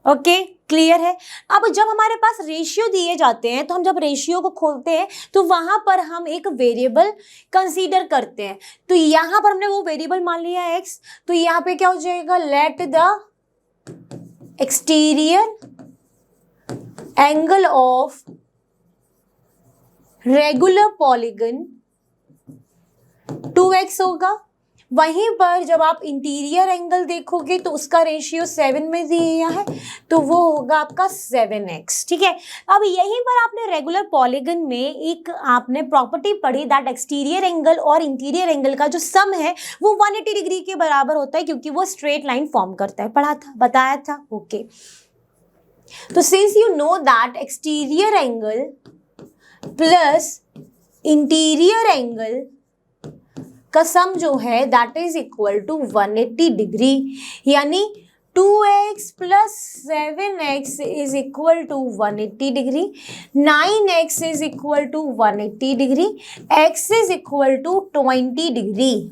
ओके, क्लियर है? अब जब हमारे पास रेशियो दिए जाते हैं तो हम जब रेशियो को खोलते हैं तो वहां पर हम एक वेरिएबल कंसीडर करते हैं। तो यहां पर हमने वो वेरिएबल मान लिया x, तो यहां पे क्या हो जाएगा, let the exterior angle of regular polygon 2x होगा। वहीं पर जब आप इंटीरियर एंगल देखोगे तो उसका रेशियो 7 में दिया है, तो वो होगा आपका 7x। ठीक है, अब यहीं पर आपने रेगुलर पॉलीगन में एक आपने प्रॉपर्टी पढ़ी, दैट एक्सटीरियर एंगल और इंटीरियर एंगल का जो सम है वो 180 डिग्री के बराबर होता है, क्योंकि वो स्ट्रेट लाइन फॉर्म करता है। पढ़ा था, बताया था। ओके, तो since you know that exterior angle plus interior angle का सम जो है that is equal to 180 degree, यानी 2x plus 7x is equal to 180 degree, 9x is equal to 180 degree, x is equal to 20 degree.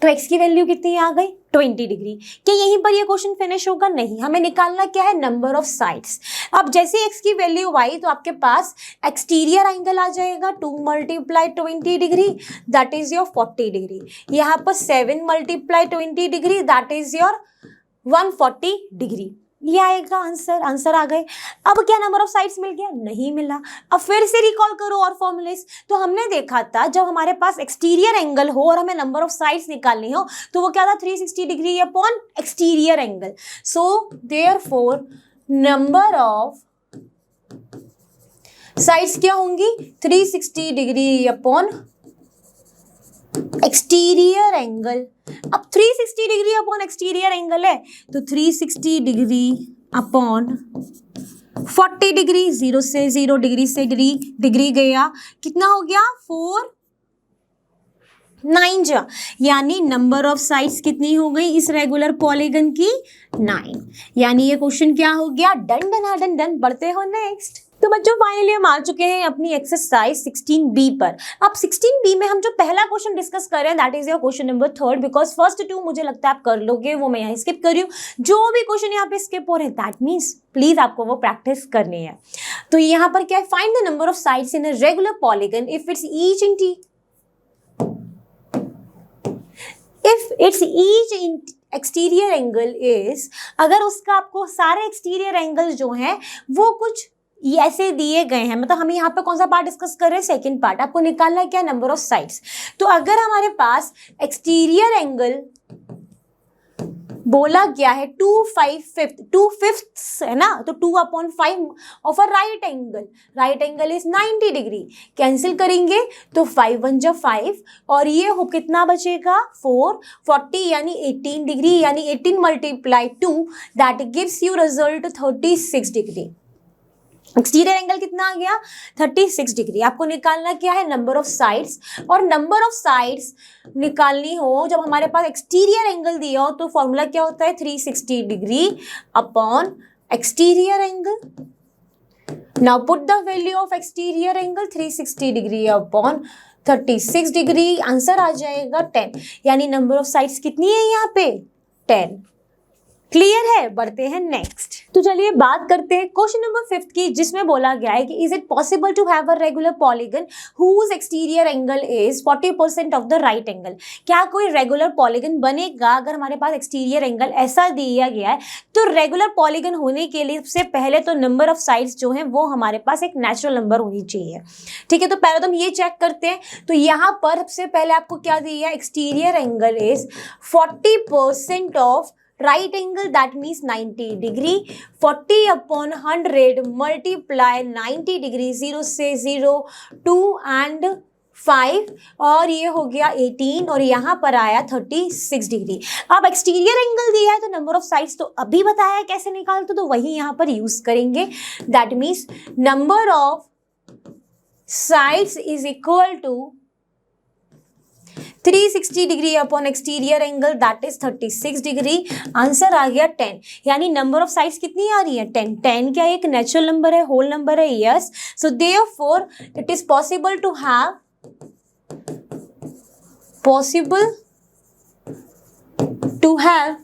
तो x की वैल्यू कितनी आ गई 20 डिग्री। क्या यहीं पर ये क्वेश्चन फिनिश होगा? नहीं, हमें निकालना क्या है नंबर ऑफ साइड्स। अब जैसे x की वैल्यू आई तो आपके पास एक्सटीरियर एंगल आ जाएगा 2 multiply 20 degree that is your 40 degree, यहाँ पर 7 multiply 20 degree that is your 140 degree. ये आएगा आंसर। आंसर आ गए। अब क्या नंबर ऑफ साइड्स मिल गया? नहीं मिला। अब फिर से रिकॉल करो और फॉर्मूलेस। तो हमने देखा था जब हमारे पास एक्सटीरियर एंगल हो और हमें नंबर ऑफ साइड्स निकालनी हो तो वो क्या था 360 degree upon exterior angle. So therefore number of sides क्या होंगी 360 डिग्री अपॉन एक्सटीरियर एंगल। अब 360 डिग्री अपॉन एक्सटीरियर एंगल है तो 360 डिग्री अपॉन 40 डिग्री, 0 से 0 डिग्री से डिग्री गया, कितना हो गया 4 9 जा, यानी नंबर ऑफ साइड्स कितनी हो गई इस रेगुलर पॉलीगन की 9। यानी ये क्वेश्चन क्या हो गया डन डन डन डन। बढ़ते हो नेक्स्ट। तो बच्चों फाइनली हम आ चुके हैं अपनी एक्सरसाइज 16B पर। अब 16B में हम जो पहला क्वेश्चन डिस्कस कर रहे हैं that is your question number 3 because first 2 मुझे लगता है आप कर लोगे, वो मैं यहाँ स्किप कर रही हूँ। जो भी क्वेश्चन यहाँ पे स्किप हो रहे हैं दैट मीन्स प्लीज आपको वो प्रैक्टिस करनी है। तो यहाँ पर क्या है find the number of sides in a regular polygon if it's each exterior angle is, अगर उसका आपको सारे एक्सटीरियर एंगल जो हैं वो कुछ ऐसे दिए गए हैं, मतलब हम यहाँ पे कौन सा पार्ट डिस्कस कर रहे हैं सेकंड पार्ट। आपको निकालना है क्या नंबर ऑफ साइड्स। तो अगर हमारे पास एक्सटीरियर एंगल बोला गया है 2/5 है ना, तो 2/5 of a right angle is 90 degree. Cancel करेंगे तो 5 1 जा 5 और ये हो कितना बचेगा 4 40 यानी 18 डिग्री, यानी 18 multiply 2 that gives you result 36 degree. Exterior angle कितना आ गया 36 डिग्री। आपको निकालना क्या है नंबर ऑफ साइड्स, और नंबर ऑफ साइड्स निकालनी हो जब हमारे पास एक्सटीरियर एंगल दिया हो तो फॉर्मूला क्या होता है 360 degree upon exterior angle. Now put the value of exterior angle 360 degree upon 36 degree, answer आ जाएगा 10। यानी नंबर ऑफ साइड्स कितनी है यहाँ पे 10। क्लियर है? बढ़ते हैं नेक्स्ट। तो चलिए बात करते हैं क्वेश्चन नंबर 5 की, जिसमें बोला गया है कि is it possible to have a regular polygon whose exterior angle is 40% of the right angle. क्या कोई रेगुलर पॉलीगन बनेगा अगर हमारे पास एक्सटीरियर एंगल ऐसा दिया गया है? तो रेगुलर पॉलीगन होने के लिए सबसे पहले तो नंबर ऑफ साइड्स जो है वो हमारे पास एक नेचुरल नंबर होनी चाहिए। ठीक है, तो पहले तो हम ये चेक करते हैं। तो यहाँ पर सबसे पहले आपको क्या दिया है exterior angle is 40% of right angle that means 90 degree, 40 upon 100 multiply 90 degree, 0 से 0 2 and 5 और ये हो गया 18 और यहाँ पर आया 36 डिग्री। अब एक्सटीरियर एंगल दिया है तो नंबर ऑफ साइड्स तो अभी बताया कैसे निकालते, तो वही यहाँ पर यूज करेंगे। That means number of sides is equal to 360 degree upon exterior angle that is 36 degree. Answer आ गया 10। यानी नंबर ऑफ साइड्स कितनी आ रही है 10। 10 क्या एक नेचुरल नंबर है, होल नंबर है? Yes. So therefore it is possible to have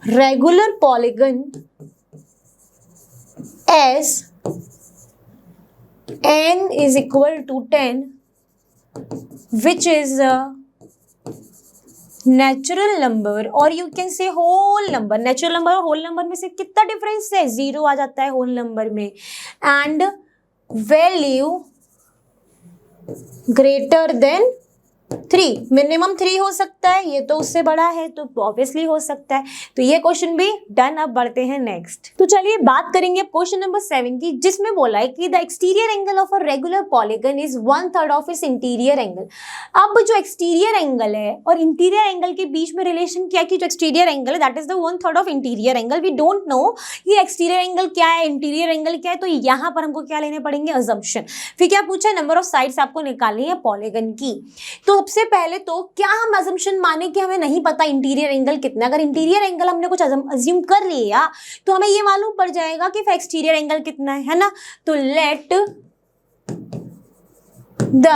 regular polygon as n is equal to 10 which is a natural number or you can say whole number। natural number और whole number में से कितना डिफरेंस है 0 आ जाता है whole number में, and value greater than 3। Minimum 3 हो सकता है, ये तो उससे बड़ा है तो ऑब्वियसली हो सकता है। तो ये क्वेश्चन भी डन। अब बढ़ते हैं नेक्स्ट। तो चलिए बात करेंगे क्वेश्चन नंबर 7 की, जिसमें बोला है कि the exterior angle of a regular polygon is 1/3 of its interior angle. अब जो एक्सटीरियर एंगल है और इंटीरियर एंगल के बीच में रिलेशन क्या है कि जो एक्सटीरियर एंगल है that is the 1/3 of interior angle. We don't know ये एक्सटीरियर एंगल क्या है, इंटीरियर एंगल क्या है, तो यहाँ पर हमको क्या लेने पड़ेंगे अजम्पशन। फिर क्या पूछा नंबर ऑफ साइड्स आपको निकालनी है पॉलीगन की। तो सबसे पहले तो क्या हम अजम्पशन माने कि हमें नहीं पता इंटीरियर एंगल कितना है। अगर इंटीरियर एंगल हमने कुछ अज्यूम कर लिया तो हमें ये मालूम पड़ जाएगा कि एक्सटीरियर एंगल कितना है ना। तो let the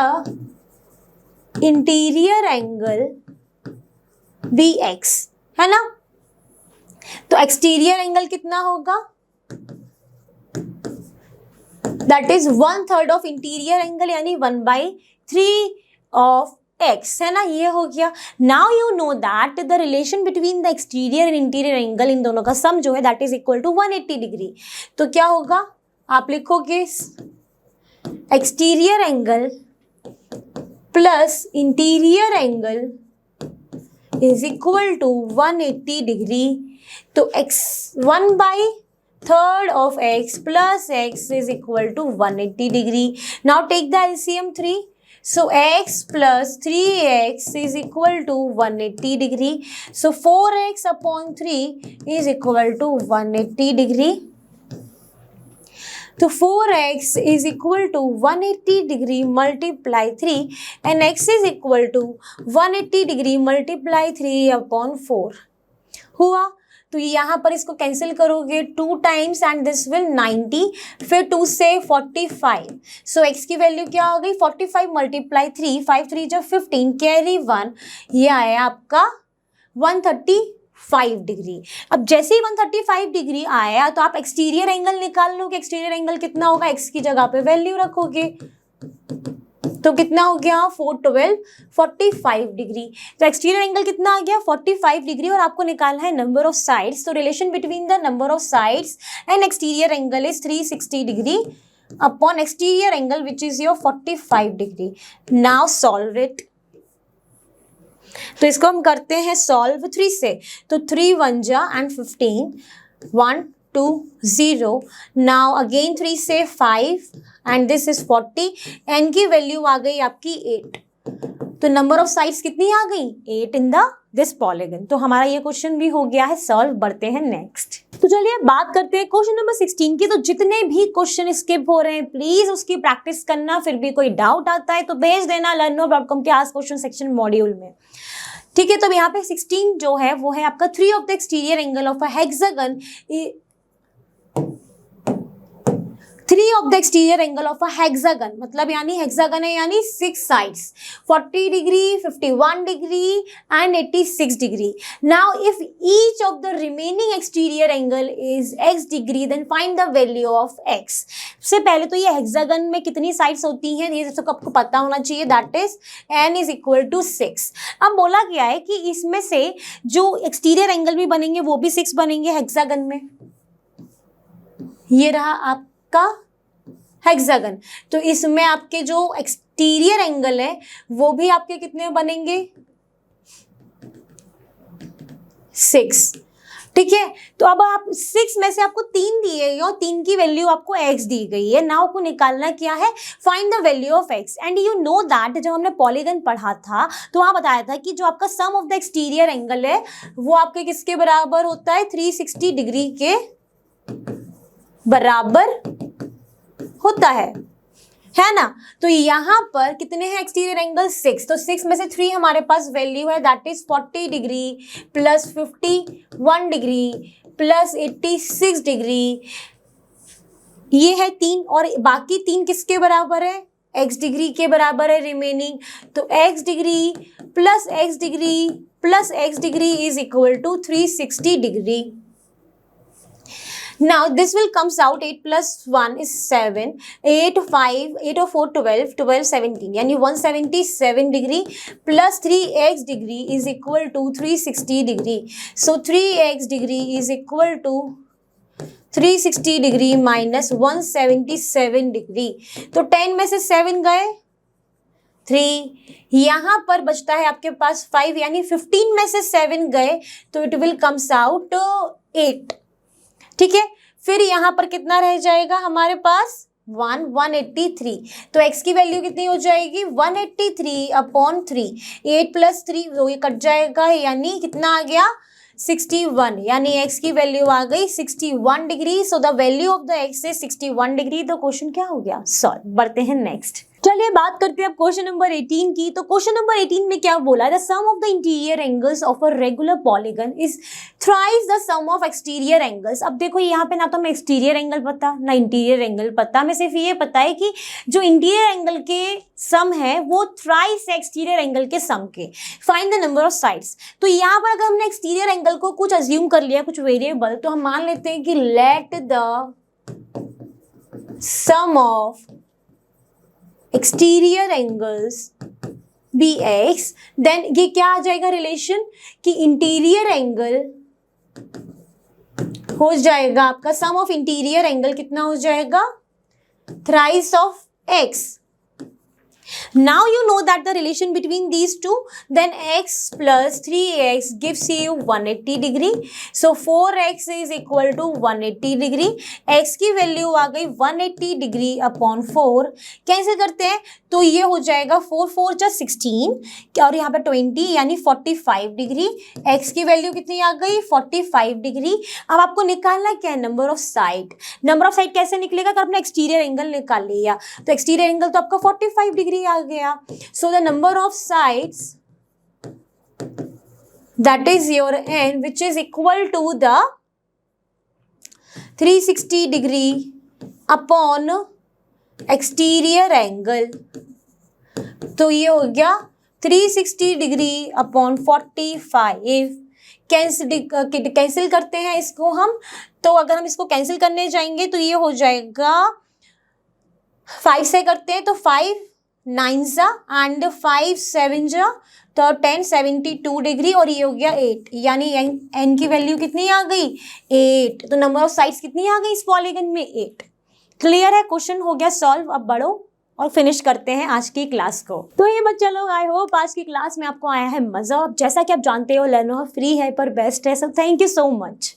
interior angle be x, है ना। तो एक्सटीरियर एंगल कितना होगा, that is 1/3 of interior angle, यानी 1/3 ऑफ एक्स, है ना। ये हो गया। Now you know that the relation between the exterior and interior angle, इन दोनों का सम जो है that is equal to 180 degree. तो क्या होगा, आप लिखोगे exterior angle plus interior angle is equal to 180 degree. तो x 1/3 of x plus x is equal to 180 degree. Now take the LCM 3. So x plus 3x is equal to 180 degree. So 4x upon 3 is equal to 180 degree. तो 4x is equal to 180 degree multiply 3 and x is equal to 180 degree multiply 3 upon 4 हुआ। तो यहाँ पर इसको कैंसिल करोगे 2 टाइम्स एंड दिस विल 90, फिर 2 से 45। सो x की वैल्यू क्या हो गई 45 मल्टीप्लाई 3, 5 3 जो 15 कैरी 1, ये आया आपका 135 डिग्री। अब जैसे ही 135 डिग्री आया तो आप एक्सटीरियर एंगल निकाल लो कि एक्सटीरियर एंगल कितना होगा, x की जगह पे वैल्यू रखोगे तो कितना हो गया 4 12 45 डिग्री। तो एक्सटीरियर एंगल कितना आ गया 45 डिग्री और आपको निकालना है नंबर ऑफ साइड्स। तो relation between the number of sides and exterior angle is 360 degree upon exterior angle which is your 45 degree. Now solve it. तो इसको हम करते हैं सॉल्व 3 से। तो 3 1 जा एंड 15 1 2 0। नाउ अगेन 3 से 5 एंड दिस इज 40। एन की वैल्यू आ गई आपकी 8। तो नंबर ऑफ साइड्स कितनी आ गई 8 इन द दिस पॉलीगन। तो हमारा ये क्वेश्चन भी हो गया है सॉल्व। बढ़ते हैं नेक्स्ट। तो चलिए बात करते हैं क्वेश्चन नंबर 16 की। तो जितने भी क्वेश्चन स्किप हो रहे हैं प्लीज उसकी प्रैक्टिस करना, फिर भी कोई डाउट आता है तो भेज देना learnnow.com के आस्क क्वेश्चन सेक्शन मॉड्यूल में, ठीक है। तो यहाँ पे 16 जो है वो है आपका 3 of the exterior angle of a hexagon, 3 of the exterior angle of a hexagon, मतलब यानी हेक्सागन है यानी 6 sides, 40 degree 51 degree and 86 degree. Now if each of the remaining exterior angle is x degree then find the value of x। सबसे पहले तो ये हेक्सागन में कितनी साइड्स होती हैं ये सबको आपको पता होना चाहिए, that is n is equal to 6। अब बोला गया है कि इसमें से जो एक्सटीरियर एंगल भी बनेंगे वो भी 6 बनेंगे हेक्सागन में। ये रहा आपका हेक्सागन। तो इसमें आपके जो एक्सटीरियर एंगल है वो भी आपके कितने बनेंगे 6, ठीक है। तो अब आप 6 में से आपको 3 दिए गए और 3 की वैल्यू आपको x दी गई है। नाउ को निकालना क्या है find the value of x। And you know that जब हमने पॉलीगन पढ़ा था तो वहाँ बताया था कि जो आपका सम ऑफ द एक्सटीरियर एंगल है वो आपके किसके बराबर होता है 360 डिग्री के बराबर होता है ना। तो यहाँ पर कितने हैं एक्सटीरियर एंगल 6, तो 6 में से 3 हमारे पास वैल्यू है that is 40 degree plus 51 degree plus 86 degree, ये है 3 और बाकी 3 किसके बराबर है x डिग्री के बराबर है रिमेनिंग। तो x degree plus x degree plus x degree is equal to 360 degree. Now this will comes out 8 plus 1 is 7, 8 5 8 or 4 12 12 17 यानी 177 degree plus 3x degree is equal to 360 degree. So 3x degree is equal to 360 degree minus 177 degree. तो 10 में से 7 गए 3, यहाँ पर बचता है आपके पास 5 यानी 15 में से 7 गए तो इट विल कम्स आउट 8, ठीक है। फिर यहाँ पर कितना रह जाएगा हमारे पास 183। तो x की वैल्यू कितनी हो जाएगी 183 अपॉन 3, 8 प्लस 3 तो ये कट जाएगा यानी कितना आ गया 61, यानी x की वैल्यू आ गई 61 degree. So the value of the x is 61 degree. तो क्वेश्चन क्या हो गया सॉल्व। बढ़ते हैं नेक्स्ट। चलिए बात करते हैं अब क्वेश्चन नंबर 18 की। तो क्वेश्चन नंबर 18 में क्या बोला है, the sum of the interior angles of a regular polygon is thrice the sum of exterior angles. अब देखो यहाँ पे ना तो हमें एक्सटीरियर एंगल पता ना इंटीरियर एंगल पता, हमें सिर्फ ये पता है कि जो इंटीरियर एंगल के सम है वो थ्राइस है एक्सटीरियर एंगल के सम के। Find the number of sides. तो यहाँ पर अगर हमने एक्सटीरियर एंगल को कुछ अज्यूम कर लिया, कुछ वेरिएबल, तो हम मान लेते हैं कि let the sum of exterior angles be x, then ये क्या आ जाएगा रिलेशन कि इंटीरियर एंगल हो जाएगा आपका, सम ऑफ इंटीरियर एंगल कितना हो जाएगा, thrice of x. Now you know that the relation between these two, then x plus 3x gives you 180 degree. So 4x is equal to 180 degree. x की वैल्यू आ गई 180 डिग्री अपॉन 4। कैंसिल करते हैं तो ये हो जाएगा 4 4 जा 16 और यहाँ पे 20 यानी 45 डिग्री। x की वैल्यू कितनी आ गई 45 डिग्री। अब आपको निकालना क्या है, number of side. Number of side कैसे निकलेगा, अगर आपने एक्सटीरियर एंगल निकाल लिया तो एक्सटीरियर एंगल तो आपका 45 डिग्री आ गया। So the number of sides that is your n which is equal to the 360 degree upon exterior angle. तो ये हो गया 360 डिग्री अपॉन 45। कैंसिल करते हैं इसको हम, तो अगर हम इसको कैंसिल करने जाएंगे तो ये हो जाएगा 5 से करते हैं तो 5 9 जा एंड 5 7 जा तो 10 72 डिग्री और ये हो गया 8, यानी n की वैल्यू कितनी आ गई 8। तो नंबर ऑफ साइड्स कितनी आ गई इस पॉलीगन में 8। क्लियर है, क्वेश्चन हो गया सॉल्व। अब बढ़ो और फिनिश करते हैं आज की क्लास को। तो ये बच्चा लोग, आई होप आज की क्लास में आपको आया है मजा। जैसा कि आप जानते हो लर्नर फ्री है पर बेस्ट है, so thank you so much.